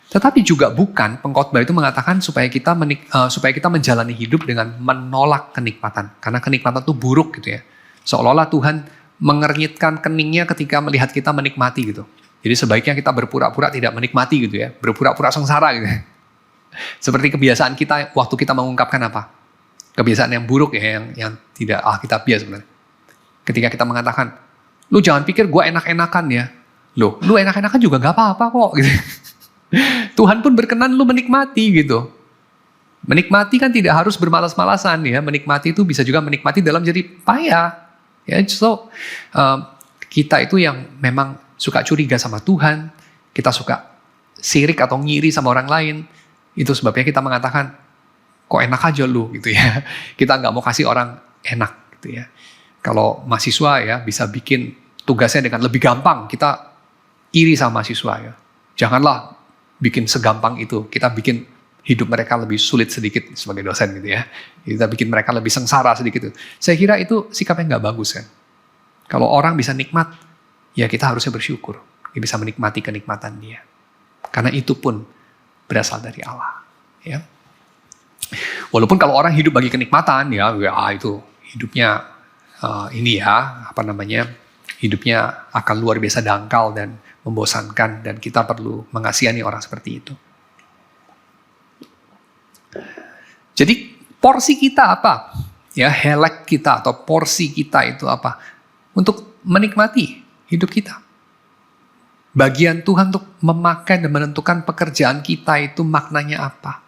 Tetapi juga bukan, pengkhotbah itu mengatakan supaya kita menjalani hidup dengan menolak kenikmatan. Karena kenikmatan itu buruk gitu ya. Seolah-olah Tuhan mengernyitkan keningnya ketika melihat kita menikmati gitu. Jadi sebaiknya kita berpura-pura tidak menikmati gitu ya. Berpura-pura sengsara gitu ya. Seperti kebiasaan kita waktu kita mengungkapkan apa? Kebiasaan yang buruk ya, yang tidak alkitabiah sebenarnya. Ketika kita mengatakan, lu jangan pikir gue enak-enakan ya. Loh, lu enak-enakan juga gak apa-apa kok gitu. Tuhan pun berkenan lu menikmati gitu. Menikmati kan tidak harus bermalas-malasan ya. Menikmati itu bisa juga menikmati dalam jerih payah. Ya, so kita itu yang memang suka curiga sama Tuhan, kita suka sirik atau ngiri sama orang lain. Itu sebabnya kita mengatakan, kok enak aja lu gitu ya. Kita nggak mau kasih orang enak gitu ya. Kalau mahasiswa ya bisa bikin tugasnya dengan lebih gampang, kita iri sama mahasiswa ya. Janganlah bikin segampang itu. Kita bikin hidup mereka lebih sulit sedikit sebagai dosen gitu ya. Kita bikin mereka lebih sengsara sedikit. Saya kira itu sikap yang nggak bagus kan. Kalau orang bisa nikmat, ya kita harusnya bersyukur. Dia bisa menikmati kenikmatan dia. Karena itu pun berasal dari Allah. Ya. Walaupun kalau orang hidup bagi kenikmatan, ya itu hidupnya hidupnya akan luar biasa dangkal dan membosankan, dan kita perlu mengasihani orang seperti itu. Jadi porsi kita apa? Ya, helek kita atau porsi kita itu apa? Untuk menikmati hidup kita. Bagian Tuhan untuk memakai dan menentukan pekerjaan kita itu maknanya apa.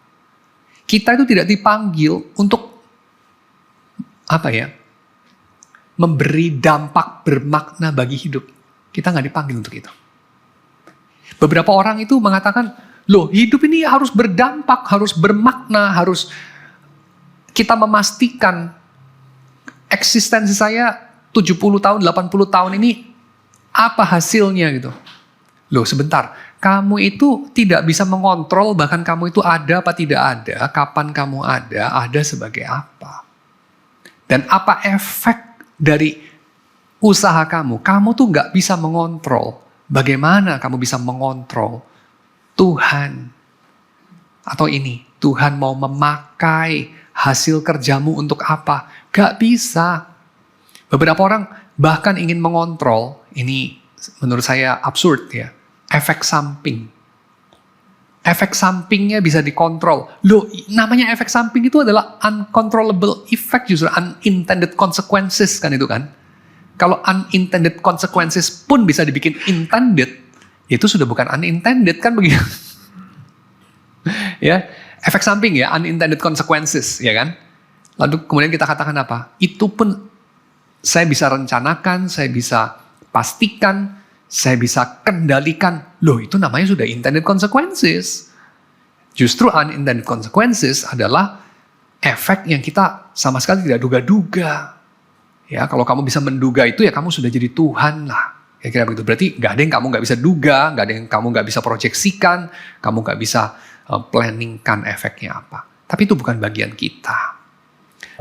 Kita itu tidak dipanggil untuk memberi dampak bermakna bagi hidup. Kita nggak dipanggil untuk itu. Beberapa orang itu mengatakan, loh hidup ini harus berdampak, harus bermakna, harus kita memastikan eksistensi saya 70 tahun, 80 tahun ini apa hasilnya gitu. Loh sebentar, kamu itu tidak bisa mengontrol bahkan kamu itu ada apa tidak ada, kapan kamu ada sebagai apa. Dan apa efek dari usaha kamu. Kamu tuh nggak bisa mengontrol. Bagaimana kamu bisa mengontrol Tuhan? Atau ini, Tuhan mau memakai hasil kerjamu untuk apa? Gak bisa. Beberapa orang bahkan ingin mengontrol, ini menurut saya absurd ya, efek samping. Efek sampingnya bisa dikontrol. Loh, namanya efek samping itu adalah uncontrollable effect, justru unintended consequences kan itu kan. Kalau unintended consequences pun bisa dibikin intended, itu sudah bukan unintended kan begitu. Ya, efek samping ya, unintended consequences ya kan. Lalu kemudian kita katakan apa? Itu pun saya bisa rencanakan, saya bisa pastikan, saya bisa kendalikan. Loh, itu namanya sudah intended consequences. Justru unintended consequences adalah efek yang kita sama sekali tidak duga-duga. Ya, kalau kamu bisa menduga itu ya kamu sudah jadi Tuhan lah. Ya kira begitu. Berarti nggak ada yang kamu nggak bisa duga, nggak ada yang kamu nggak bisa proyeksikan, kamu nggak bisa planningkan efeknya apa. Tapi itu bukan bagian kita.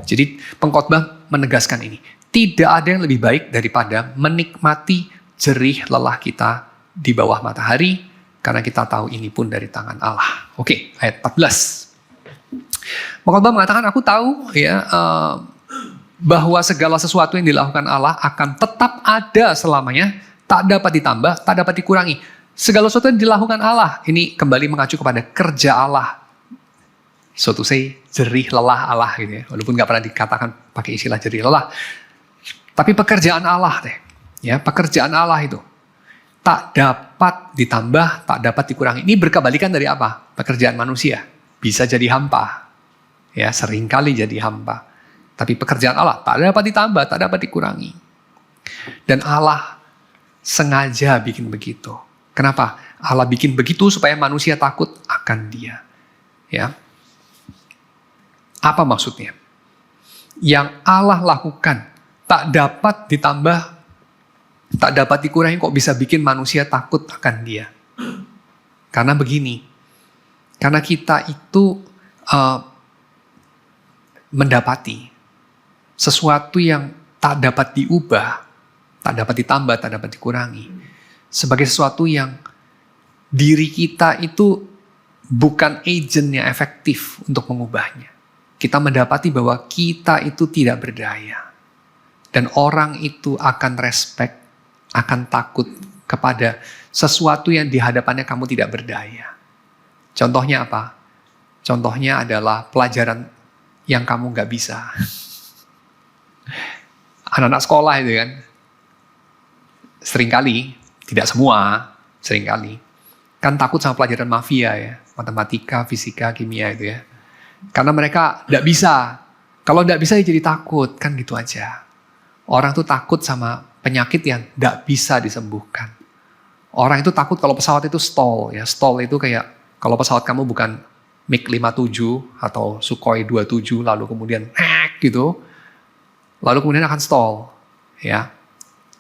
Jadi pengkhotbah menegaskan ini. Tidak ada yang lebih baik daripada menikmati jerih lelah kita di bawah matahari, karena kita tahu ini pun dari tangan Allah. Oke, ayat 14. Pengkhotbah mengatakan, aku tahu ya bahwa segala sesuatu yang dilakukan Allah akan tetap ada selamanya, tak dapat ditambah, tak dapat dikurangi. Segala sesuatu yang dilakukan Allah, ini kembali mengacu kepada kerja Allah. So to say, jerih lelah Allah gitu ya. Walaupun nggak pernah dikatakan pakai istilah jerih lelah. Tapi pekerjaan Allah deh. Ya, pekerjaan Allah itu tak dapat ditambah, tak dapat dikurangi. Ini berkebalikan dari apa? Pekerjaan manusia bisa jadi hampa. Ya, seringkali jadi hampa. Tapi pekerjaan Allah tak dapat ditambah, tak dapat dikurangi. Dan Allah sengaja bikin begitu. Kenapa? Allah bikin begitu supaya manusia takut akan Dia. Ya. Apa maksudnya? Yang Allah lakukan tak dapat ditambah, tak dapat dikurangi, kok bisa bikin manusia takut akan Dia? Karena begini. Karena kita itu mendapati sesuatu yang tak dapat diubah, tak dapat ditambah, tak dapat dikurangi. Sebagai sesuatu yang diri kita itu bukan agent yang efektif untuk mengubahnya. Kita mendapati bahwa kita itu tidak berdaya. Dan orang itu akan respect, akan takut kepada sesuatu yang di hadapannya kamu tidak berdaya. Contohnya apa? Contohnya adalah pelajaran yang kamu nggak bisa. Anak-anak sekolah itu kan, seringkali, tidak semua, seringkali, kan takut sama pelajaran mafia ya, matematika, fisika, kimia itu ya. Karena mereka tidak bisa. Kalau tidak bisa ya jadi takut, kan gitu aja. Orang tuh takut sama penyakit yang tidak bisa disembuhkan. Orang itu takut kalau pesawat itu stall ya. Stall itu kayak kalau pesawat kamu bukan MiG-57 atau Sukhoi 27 lalu kemudian gitu. Lalu kemudian akan stall ya.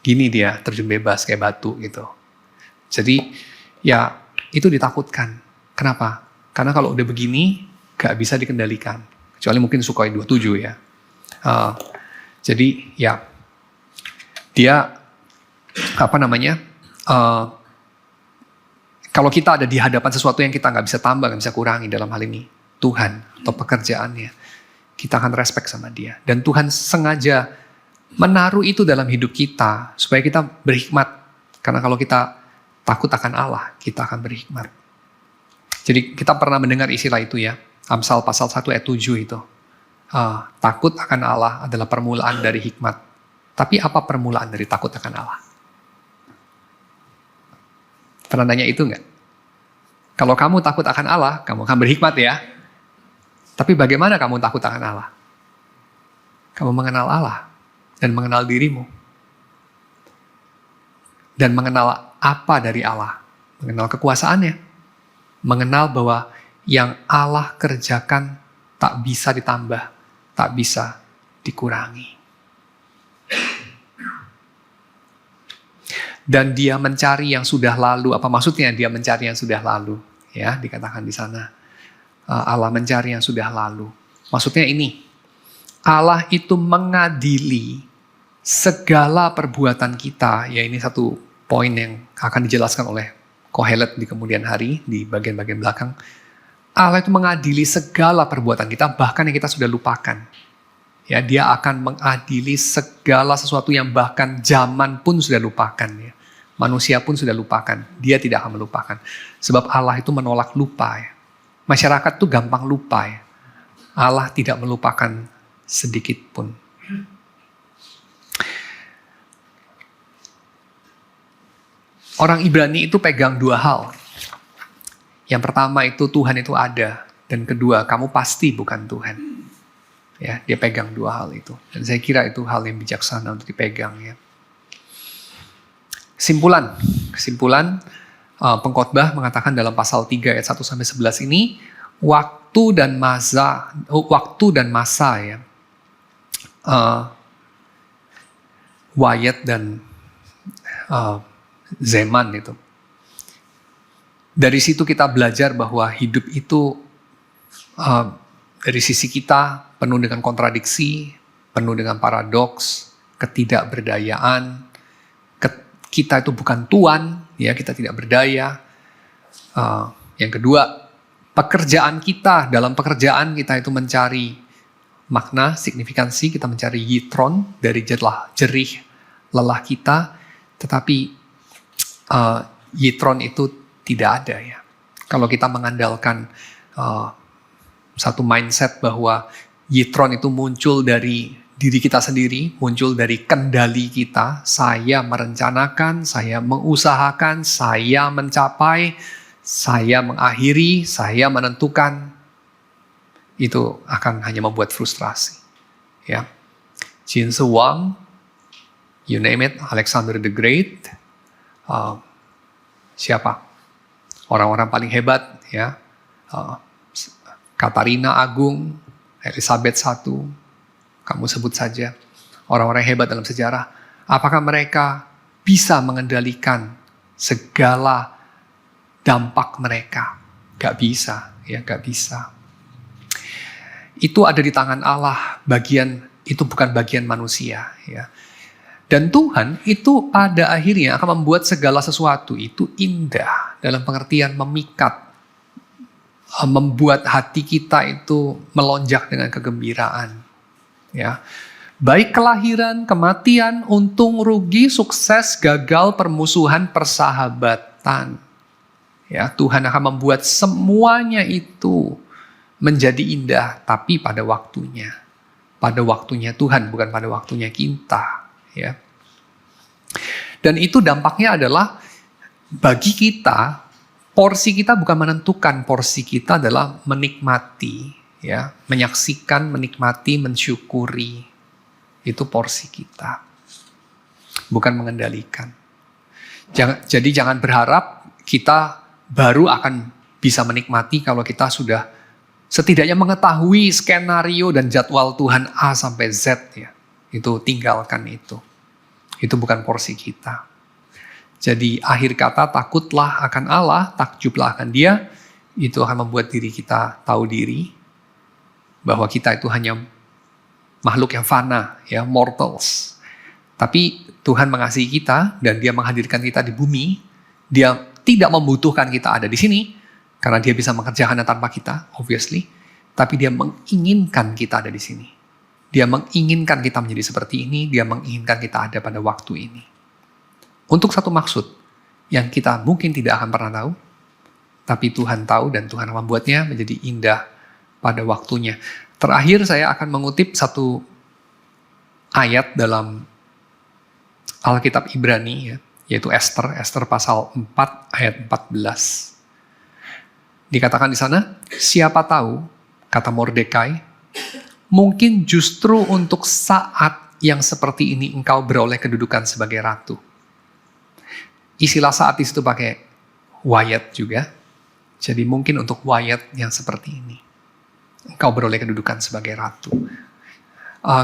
Gini dia terjun bebas kayak batu gitu. Jadi ya itu ditakutkan. Kenapa? Karena kalau udah begini gak bisa dikendalikan. Kecuali mungkin Sukhoi 27 ya. Jadi ya dia kalau kita ada di hadapan sesuatu yang kita nggak bisa tambah, nggak bisa kurangi dalam hal ini Tuhan atau pekerjaannya, kita akan respect sama Dia. Dan Tuhan sengaja menaruh itu dalam hidup kita supaya kita berhikmat. Karena kalau kita takut akan Allah, kita akan berhikmat. Jadi kita pernah mendengar istilah itu ya, Amsal pasal 1 ayat 7 itu. Takut akan Allah adalah permulaan dari hikmat. Tapi apa permulaan dari takut akan Allah? Pernah nanya itu nggak? Kalau kamu takut akan Allah, kamu akan berhikmat ya. Tapi bagaimana kamu takut akan Allah? Kamu mengenal Allah dan mengenal dirimu. Dan mengenal apa dari Allah? Mengenal kekuasaannya. Mengenal bahwa yang Allah kerjakan tak bisa ditambah, tak bisa dikurangi. Dan dia mencari yang sudah lalu. Apa maksudnya dia mencari yang sudah lalu? Ya, dikatakan di sana. Allah mencari yang sudah lalu. Maksudnya ini. Allah itu mengadili segala perbuatan kita. Ya, ini satu poin yang akan dijelaskan oleh Kohelet di kemudian hari, di bagian-bagian belakang. Allah itu mengadili segala perbuatan kita, bahkan yang kita sudah lupakan. Ya, dia akan mengadili segala sesuatu yang bahkan zaman pun sudah lupakan. Ya. Manusia pun sudah lupakan. Dia tidak akan melupakan. Sebab Allah itu menolak lupa. Ya. Masyarakat tuh gampang lupa. Ya. Allah tidak melupakan sedikit pun. Orang Ibrani itu pegang dua hal. Yang pertama itu Tuhan itu ada. Dan kedua, kamu pasti bukan Tuhan. Ya, dia pegang dua hal itu. Dan saya kira itu hal yang bijaksana untuk dipegang. Ya. Kesimpulan pengkhotbah mengatakan dalam pasal 3 ayat 1-11 ini, waktu dan masa ya. Wayat dan Zeman itu. Dari situ kita belajar bahwa hidup itu dari sisi kita penuh dengan kontradiksi, penuh dengan paradoks, ketidakberdayaan. Kita itu bukan Tuhan, ya kita tidak berdaya. Yang kedua, dalam pekerjaan kita itu mencari makna, signifikansi, kita mencari yitron dari jerih lelah kita, tetapi yitron itu tidak ada ya. Kalau kita mengandalkan satu mindset bahwa yitron itu muncul dari diri kita sendiri, muncul dari kendali kita, saya merencanakan, saya mengusahakan, saya mencapai, saya mengakhiri, saya menentukan, itu akan hanya membuat frustrasi. Ya, Qin Shi Huang, you name it, Alexander the Great, siapa? Orang-orang paling hebat, ya, Katarina Agung, Elizabeth I, kamu sebut saja orang-orang hebat dalam sejarah. Apakah mereka bisa mengendalikan segala dampak mereka? Gak bisa, ya gak bisa. Itu ada di tangan Allah, itu bukan bagian manusia. Ya. Dan Tuhan itu pada akhirnya akan membuat segala sesuatu itu indah dalam pengertian memikat, membuat hati kita itu melonjak dengan kegembiraan. Ya, baik kelahiran, kematian, untung, rugi, sukses, gagal, permusuhan, persahabatan. Ya, Tuhan akan membuat semuanya itu menjadi indah, tapi pada waktunya. Pada waktunya Tuhan, bukan pada waktunya kita. Ya. Dan itu dampaknya adalah bagi kita, porsi kita bukan menentukan, porsi kita adalah menikmati. Ya, menyaksikan, menikmati, mensyukuri, itu porsi kita, bukan mengendalikan. Jadi jangan berharap kita baru akan bisa menikmati kalau kita sudah setidaknya mengetahui skenario dan jadwal Tuhan A sampai Z. Ya, itu tinggalkan itu bukan porsi kita. Jadi akhir kata takutlah akan Allah, takjublah akan Dia, itu akan membuat diri kita tahu diri. Bahwa kita itu hanya makhluk yang fana, ya, mortals. Tapi Tuhan mengasihi kita dan Dia menghadirkan kita di bumi. Dia tidak membutuhkan kita ada di sini karena Dia bisa mengerjakannya tanpa kita, obviously. Tapi Dia menginginkan kita ada di sini. Dia menginginkan kita menjadi seperti ini. Dia menginginkan kita ada pada waktu ini. Untuk satu maksud yang kita mungkin tidak akan pernah tahu, tapi Tuhan tahu dan Tuhan membuatnya menjadi indah pada waktunya. Terakhir saya akan mengutip satu ayat dalam Alkitab Ibrani, ya, yaitu Ester pasal 4 ayat 14. Dikatakan di sana, siapa tahu, kata Mordekai, mungkin justru untuk saat yang seperti ini engkau beroleh kedudukan sebagai ratu. Istilah saat di situ pakai wayat juga. Jadi mungkin untuk wayat yang seperti ini, engkau beroleh kedudukan sebagai ratu.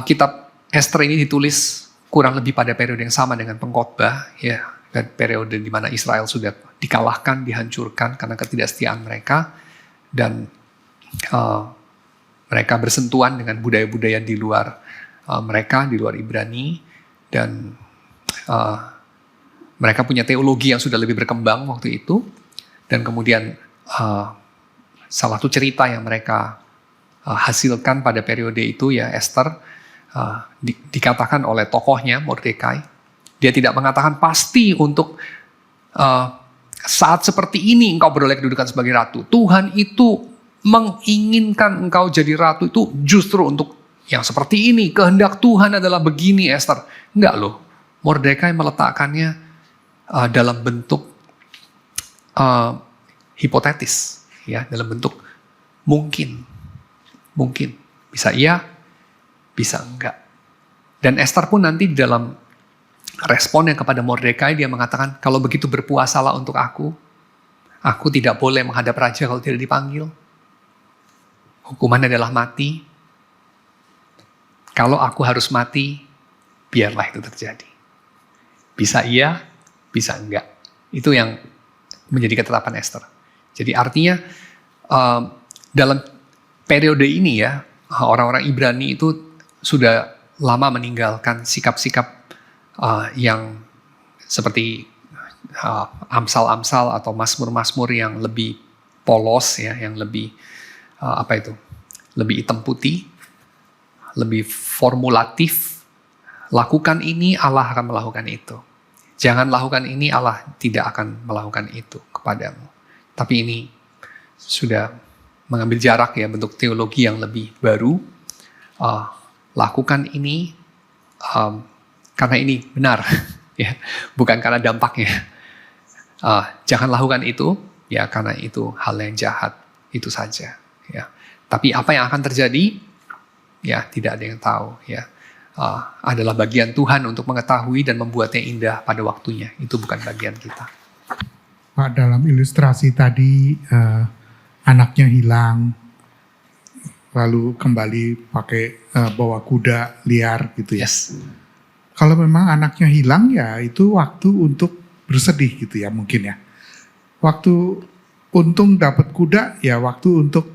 Kitab Ester ini ditulis kurang lebih pada periode yang sama dengan Pengkhotbah, ya, dan periode di mana Israel sudah dikalahkan, dihancurkan karena ketidaksetiaan mereka, dan mereka bersentuhan dengan budaya-budaya di luar mereka, di luar Ibrani, dan mereka punya teologi yang sudah lebih berkembang waktu itu, dan kemudian salah satu cerita yang mereka hasilkan pada periode itu, ya, Ester, dikatakan oleh tokohnya Mordekai, dia tidak mengatakan pasti untuk saat seperti ini engkau beroleh kedudukan sebagai ratu. Tuhan itu menginginkan engkau jadi ratu itu justru untuk yang seperti ini. Kehendak Tuhan adalah begini, Ester. Enggak loh. Mordekai meletakkannya dalam bentuk hipotetis, ya, dalam bentuk mungkin, bisa iya, bisa enggak. Dan Ester pun nanti di dalam responnya kepada Mordekai, dia mengatakan, kalau begitu berpuasalah untuk aku tidak boleh menghadap raja kalau tidak dipanggil. Hukuman adalah mati. Kalau aku harus mati, biarlah itu terjadi. Bisa iya, bisa enggak. Itu yang menjadi ketetapan Ester. Jadi artinya dalam periode ini, ya, orang-orang Ibrani itu sudah lama meninggalkan sikap-sikap yang seperti amsal-amsal atau mazmur-mazmur yang lebih polos, ya, yang lebih lebih hitam putih, lebih formulatif. Lakukan ini, Allah akan melakukan itu. Jangan lakukan ini, Allah tidak akan melakukan itu kepadamu. Tapi ini sudah mengambil jarak, ya, bentuk teologi yang lebih baru. Lakukan ini karena ini benar, ya, bukan karena dampaknya. Jangan lakukan itu, ya, karena itu hal yang jahat, itu saja, ya. Tapi apa yang akan terjadi, ya, tidak ada yang tahu, ya. Adalah bagian Tuhan untuk mengetahui dan membuatnya indah pada waktunya. Itu bukan bagian kita. Pak, dalam ilustrasi tadi anaknya hilang, lalu kembali pakai bawa kuda liar gitu, ya. Yes. Kalau memang anaknya hilang, ya itu waktu untuk bersedih gitu, ya, mungkin, ya. Waktu untung dapat kuda, ya waktu untuk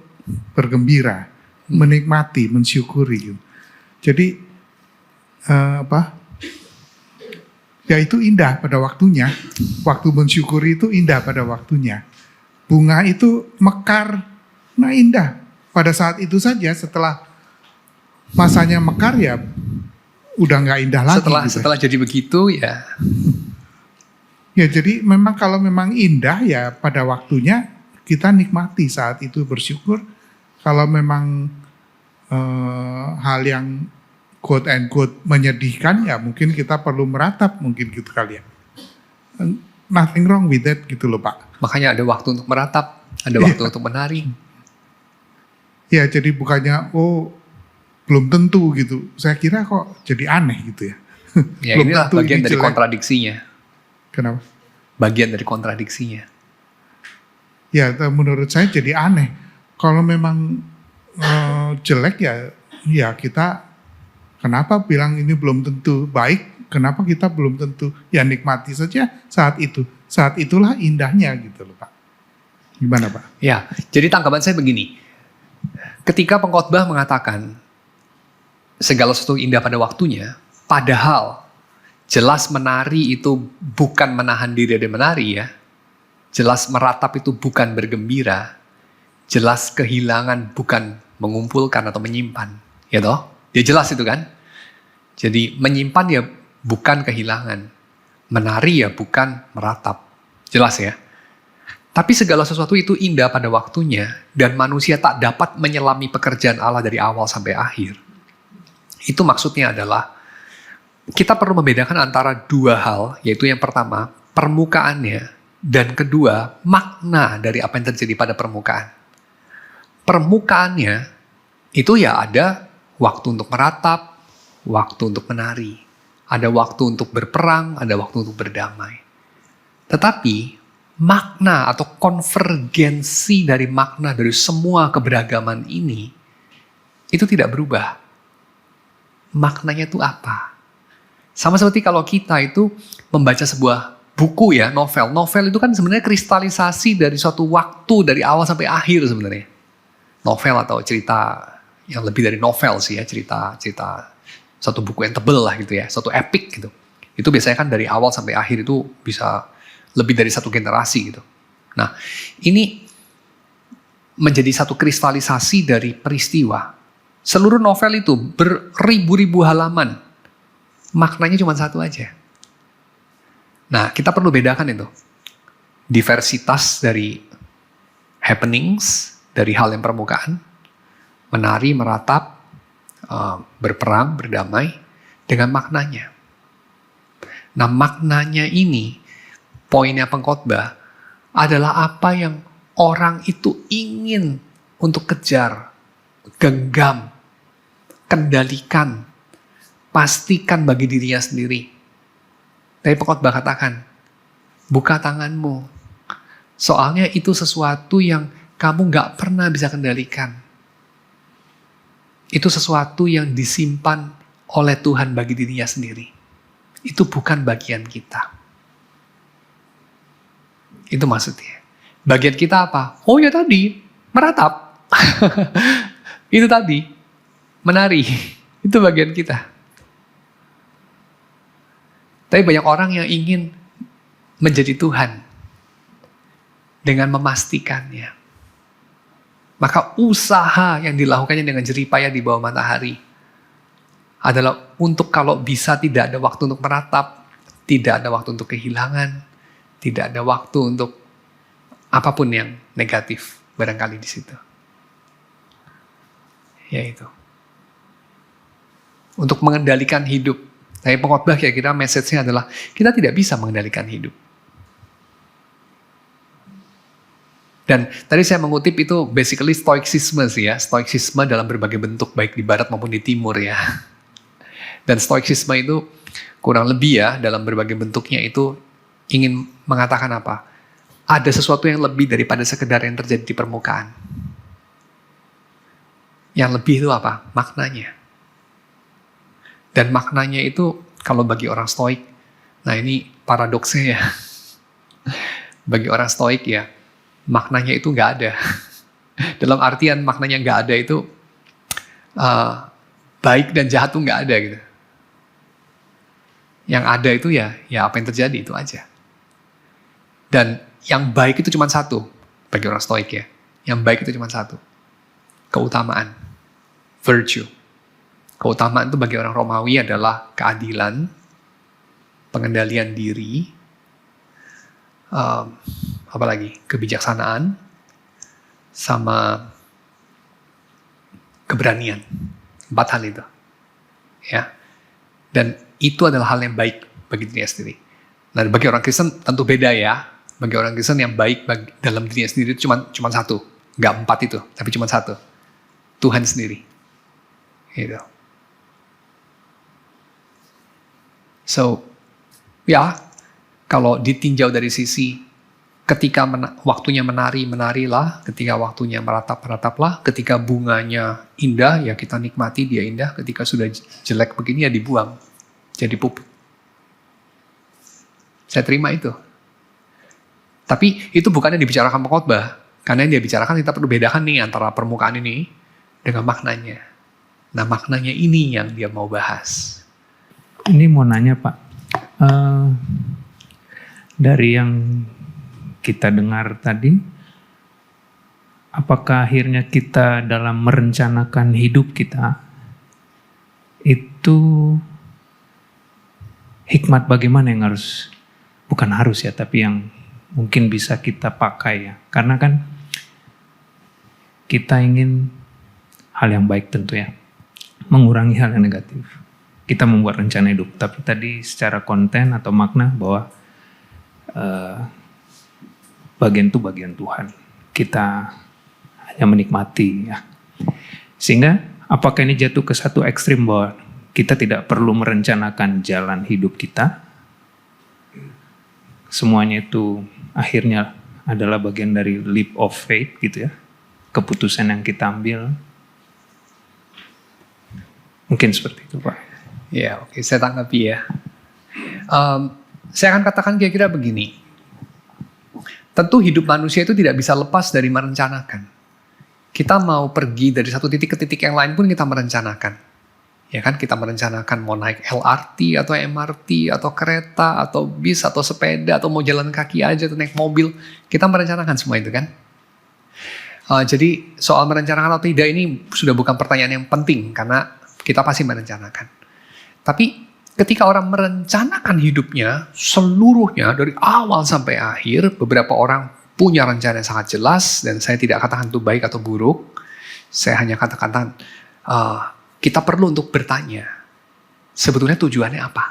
bergembira, menikmati, mensyukuri. Jadi ya itu indah pada waktunya. Waktu mensyukuri itu indah pada waktunya. Bunga itu mekar, nah indah pada saat itu saja. Setelah masanya mekar, ya udah nggak indah lagi. Setelah jadi begitu, ya. Ya, jadi memang kalau memang indah, ya pada waktunya kita nikmati saat itu, bersyukur. Kalau memang hal yang quote and quote menyedihkan, ya mungkin kita perlu meratap, mungkin gitu kali, ya. Nothing wrong with that gitu loh, Pak. Makanya ada waktu untuk meratap, ada waktu untuk menari. Ya, jadi bukannya belum tentu gitu. Saya kira kok jadi aneh gitu, ya. Ya, inilah bagian dari kontradiksinya. Kenapa? Bagian dari kontradiksinya. Ya, menurut saya jadi aneh. Kalau memang jelek, ya kita kenapa bilang ini belum tentu baik? Kenapa kita belum tentu? Ya nikmati saja saat itu. Saat itulah indahnya gitu loh, Pak. Gimana, Pak? Ya, jadi tanggapan saya begini. Ketika pengkhotbah mengatakan segala sesuatu indah pada waktunya, padahal jelas menari itu bukan menahan diri dari menari, ya. Jelas meratap itu bukan bergembira. Jelas kehilangan bukan mengumpulkan atau menyimpan, ya toh? Dia jelas itu kan. Jadi menyimpan ya bukan kehilangan. Menari ya bukan meratap. Jelas ya. Tapi segala sesuatu itu indah pada waktunya. Dan manusia tak dapat menyelami pekerjaan Allah dari awal sampai akhir. Itu maksudnya adalah kita perlu membedakan antara dua hal. Yaitu yang pertama, permukaannya, dan kedua, makna dari apa yang terjadi pada permukaan. Permukaannya itu ya ada waktu untuk meratap, waktu untuk menari, ada waktu untuk berperang, ada waktu untuk berdamai. Tetapi makna atau konvergensi dari makna dari semua keberagaman ini itu tidak berubah. Maknanya itu apa? Sama seperti kalau kita itu membaca sebuah buku ya, novel. Novel itu kan sebenarnya kristalisasi dari suatu waktu dari awal sampai akhir sebenarnya. Novel atau cerita yang lebih dari novel sih ya, cerita satu buku yang tebel lah gitu ya, satu epic gitu. Itu biasanya kan dari awal sampai akhir itu bisa lebih dari satu generasi gitu. Nah, ini menjadi satu kristalisasi dari peristiwa. Seluruh novel itu beribu-ribu halaman. Maknanya cuma satu aja. Nah, kita perlu bedakan itu. Diversitas dari happenings, dari hal yang permukaan, menari, meratap, berperang, berdamai, dengan maknanya. Nah, maknanya ini, poinnya pengkhotbah, adalah apa yang orang itu ingin untuk kejar, genggam, kendalikan, pastikan bagi dirinya sendiri. Tapi pengkhotbah katakan, buka tanganmu. Soalnya itu sesuatu yang kamu gak pernah bisa kendalikan. Itu sesuatu yang disimpan oleh Tuhan bagi dirinya sendiri. Itu bukan bagian kita. Itu maksudnya. Bagian kita apa? Oh ya tadi, meratap. Itu tadi, menari. Itu bagian kita. Tapi banyak orang yang ingin menjadi Tuhan dengan memastikannya. Maka usaha yang dilakukannya dengan jerih payah di bawah matahari adalah untuk kalau bisa tidak ada waktu untuk meratap, tidak ada waktu untuk kehilangan, tidak ada waktu untuk apapun yang negatif barangkali di situ. Yaitu untuk mengendalikan hidup. Tapi pengkhotbah kira-kira message-nya adalah kita tidak bisa mengendalikan hidup. Dan tadi saya mengutip itu basically stoicism sih ya. Stoicism dalam berbagai bentuk baik di barat maupun di timur ya. Dan stoicism itu kurang lebih ya dalam berbagai bentuknya itu ingin mengatakan apa? Ada sesuatu yang lebih daripada sekedar yang terjadi di permukaan. Yang lebih itu apa? Maknanya. Dan maknanya itu kalau bagi orang stoik, nah ini paradoksnya ya. Bagi orang stoik ya, maknanya itu nggak ada. Dalam artian maknanya nggak ada itu baik dan jahat tuh nggak ada gitu. Yang ada itu ya apa yang terjadi itu aja. Dan yang baik itu cuma satu bagi orang stoik ya. Yang baik itu cuma satu, keutamaan, virtue. Keutamaan itu bagi orang Romawi adalah keadilan, pengendalian diri, apalagi kebijaksanaan, sama keberanian. 4 hal itu, ya. Dan itu adalah hal yang baik bagi dirinya sendiri. Nah, bagi orang Kristen tentu beda ya. Bagi orang Kristen yang baik dalam dirinya sendiri itu cuma satu, nggak 4 itu, tapi cuma satu, Tuhan sendiri. Gitu. So, ya, kalau ditinjau dari sisi ketika waktunya menari, menarilah. Ketika waktunya meratap, merataplah. Ketika bunganya indah, ya kita nikmati dia indah. Ketika sudah jelek begini, ya dibuang. Jadi pupuk. Saya terima itu. Tapi itu bukannya dibicarakan pengkhotbah. Karena yang dia bicarakan, kita perlu bedakan nih antara permukaan ini dengan maknanya. Nah, maknanya ini yang dia mau bahas. Ini mau nanya Pak, dari yang kita dengar tadi, apakah akhirnya kita dalam merencanakan hidup kita, itu hikmat bagaimana yang harus, bukan harus ya, tapi yang mungkin bisa kita pakai ya. Karena kan kita ingin hal yang baik tentu ya, mengurangi hal yang negatif. Kita membuat rencana hidup, tapi tadi secara konten atau makna bahwa bagian itu bagian Tuhan. Kita hanya menikmati ya. Sehingga apakah ini jatuh ke satu ekstrim bahwa kita tidak perlu merencanakan jalan hidup kita? Semuanya itu akhirnya adalah bagian dari leap of faith gitu ya. Keputusan yang kita ambil. Mungkin seperti itu Pak. Ya, oke, saya tanggapi ya. Saya akan katakan kira-kira begini. Tentu hidup manusia itu tidak bisa lepas dari merencanakan. Kita mau pergi dari satu titik ke titik yang lain pun kita merencanakan. Ya kan, kita merencanakan mau naik LRT atau MRT atau kereta atau bis atau sepeda atau mau jalan kaki aja atau naik mobil. Kita merencanakan semua itu kan. Jadi soal merencanakan atau tidak ini sudah bukan pertanyaan yang penting karena kita pasti merencanakan. Tapi ketika orang merencanakan hidupnya seluruhnya dari awal sampai akhir, beberapa orang punya rencana yang sangat jelas dan saya tidak katakan itu baik atau buruk. Saya hanya katakan kita perlu untuk bertanya sebetulnya tujuannya apa.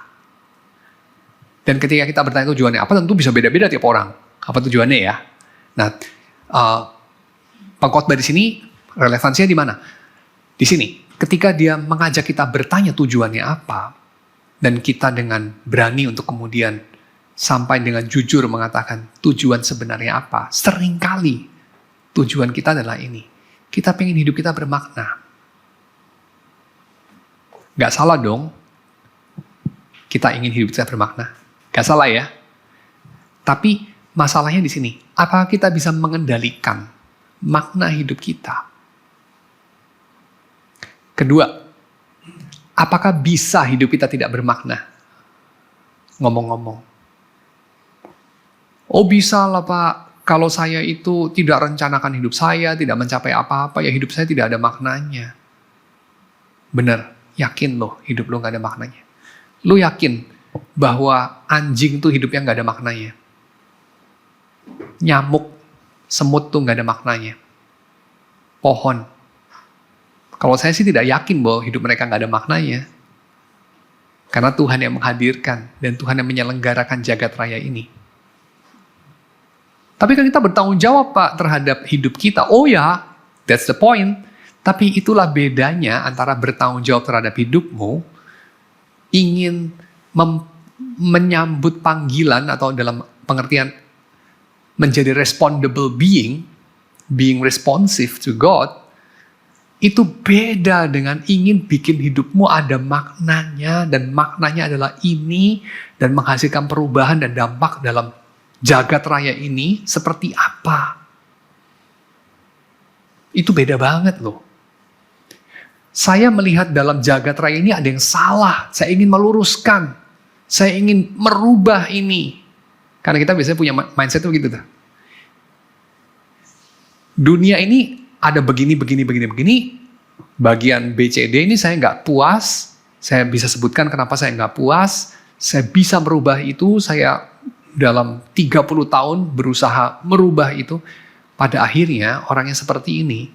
Dan ketika kita bertanya tujuannya apa, tentu bisa beda-beda tiap orang. Apa tujuannya ya? Nah, pengkhotbah di sini relevansinya di mana? Di sini. Ketika dia mengajak kita bertanya tujuannya apa, dan kita dengan berani untuk kemudian sampai dengan jujur mengatakan tujuan sebenarnya apa, seringkali tujuan kita adalah ini. Kita pengen hidup kita bermakna. Gak salah dong, kita ingin hidup kita bermakna. Gak salah ya. Tapi masalahnya di sini, apakah kita bisa mengendalikan makna hidup kita? Kedua, apakah bisa hidup kita tidak bermakna? Ngomong-ngomong. Oh bisa lah Pak, kalau saya itu tidak rencanakan hidup saya, tidak mencapai apa-apa, ya hidup saya tidak ada maknanya. Bener, yakin loh hidup lo gak ada maknanya. Lo yakin bahwa anjing tuh hidupnya gak ada maknanya. Nyamuk, semut tuh gak ada maknanya. Pohon. Kalau saya sih tidak yakin bahwa hidup mereka nggak ada maknanya. Karena Tuhan yang menghadirkan dan Tuhan yang menyelenggarakan jagat raya ini. Tapi kan kita bertanggung jawab Pak terhadap hidup kita. Oh ya, that's the point. Tapi itulah bedanya antara bertanggung jawab terhadap hidupmu, ingin menyambut panggilan atau dalam pengertian menjadi respondable being responsive to God, itu beda dengan ingin bikin hidupmu ada maknanya, dan maknanya adalah ini, dan menghasilkan perubahan dan dampak dalam jagat raya ini seperti apa. Itu beda banget loh. Saya melihat dalam jagat raya ini ada yang salah, saya ingin meluruskan, saya ingin merubah ini. Karena kita biasanya punya mindset itu begitu tuh. Dunia ini ada begini. Bagian BCD ini saya nggak puas. Saya bisa sebutkan kenapa saya nggak puas. Saya bisa merubah itu. Saya dalam 30 tahun berusaha merubah itu. Pada akhirnya orang yang seperti ini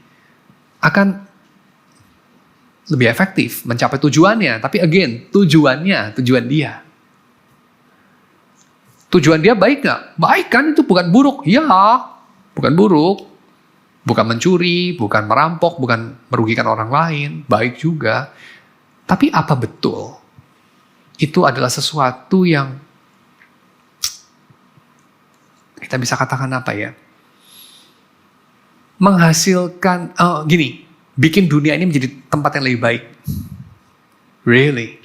akan lebih efektif mencapai tujuannya. Tapi again, tujuan dia. Tujuan dia baik nggak? Baik kan, itu bukan buruk. Ya, bukan buruk. Bukan mencuri, bukan merampok, bukan merugikan orang lain, baik juga. Tapi apa betul? Itu adalah sesuatu yang kita bisa katakan apa ya? Menghasilkan, bikin dunia ini menjadi tempat yang lebih baik. Really?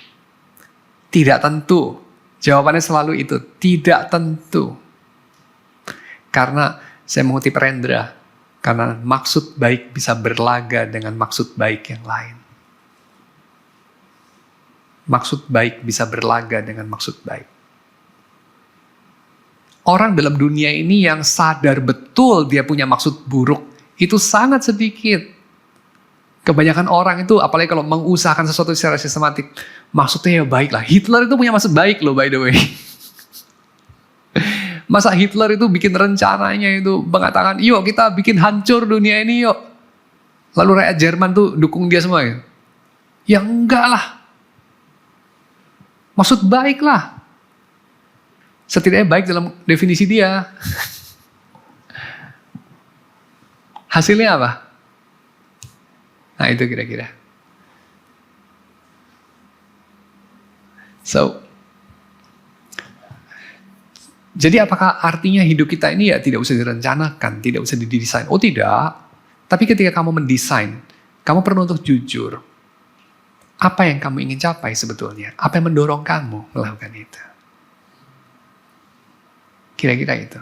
Tidak tentu. Jawabannya selalu itu, tidak tentu. Karena saya mengutip Rendra, karena maksud baik bisa berlaga dengan maksud baik yang lain. Maksud baik bisa berlaga dengan maksud baik. Orang dalam dunia ini yang sadar betul dia punya maksud buruk, itu sangat sedikit. Kebanyakan orang itu, apalagi kalau mengusahakan sesuatu secara sistematik, maksudnya ya baik lah. Hitler itu punya maksud baik loh, by the way. Masa Hitler itu bikin rencananya itu mengatakan, yuk kita bikin hancur dunia ini yuk. Lalu rakyat Jerman tuh dukung dia semua ya? Ya enggak lah. Maksud baik lah. Setidaknya baik dalam definisi dia. Hasilnya apa? Nah itu kira-kira. So, jadi apakah artinya hidup kita ini ya tidak usah direncanakan, tidak usah didesain? Oh tidak. Tapi ketika kamu mendesain, kamu perlu untuk jujur. Apa yang kamu ingin capai sebetulnya? Apa yang mendorong kamu melakukan itu? Kira-kira itu.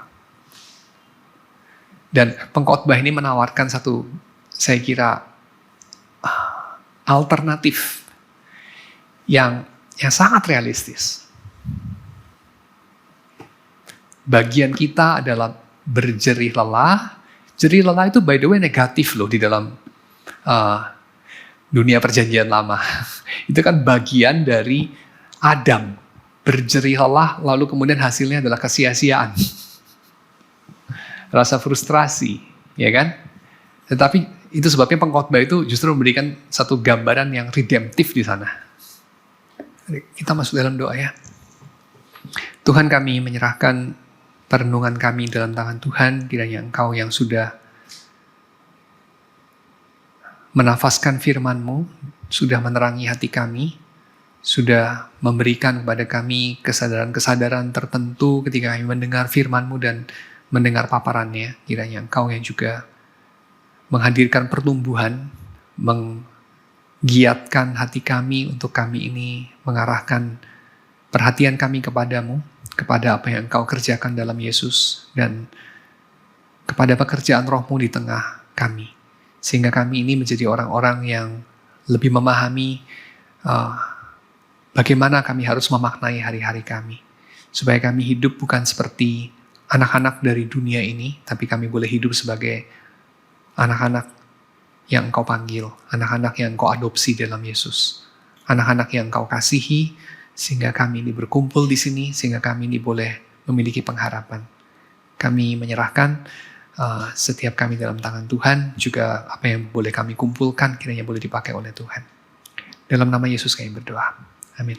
Dan pengkhotbah ini menawarkan satu, saya kira, alternatif yang sangat realistis. Bagian kita adalah berjerih lelah. Jerih lelah itu by the way negatif loh di dalam dunia perjanjian lama. Itu kan bagian dari Adam. Berjerih lelah lalu kemudian hasilnya adalah kesia-siaan. Rasa frustrasi, ya kan? Tetapi itu sebabnya pengkhotbah itu justru memberikan satu gambaran yang redemptif di sana. Kita masuk dalam doa ya. Tuhan, kami menyerahkan perenungan kami dalam tangan Tuhan. Kiranya Engkau yang sudah menafaskan firman-Mu, sudah menerangi hati kami, sudah memberikan kepada kami kesadaran-kesadaran tertentu ketika kami mendengar firman-Mu dan mendengar paparannya. Kiranya Engkau yang juga menghadirkan pertumbuhan, menggiatkan hati kami untuk kami ini mengarahkan perhatian kami kepadamu, kepada apa yang Engkau kerjakan dalam Yesus, dan kepada pekerjaan Roh-Mu di tengah kami. Sehingga kami ini menjadi orang-orang yang lebih memahami bagaimana kami harus memaknai hari-hari kami. Supaya kami hidup bukan seperti anak-anak dari dunia ini, tapi kami boleh hidup sebagai anak-anak yang Engkau panggil, anak-anak yang Engkau adopsi dalam Yesus. Anak-anak yang Engkau kasihi, sehingga kami ini berkumpul di sini, sehingga kami ini boleh memiliki pengharapan. Kami menyerahkan setiap kami dalam tangan Tuhan, juga apa yang boleh kami kumpulkan kiranya boleh dipakai oleh Tuhan. Dalam nama Yesus kami berdoa. Amin.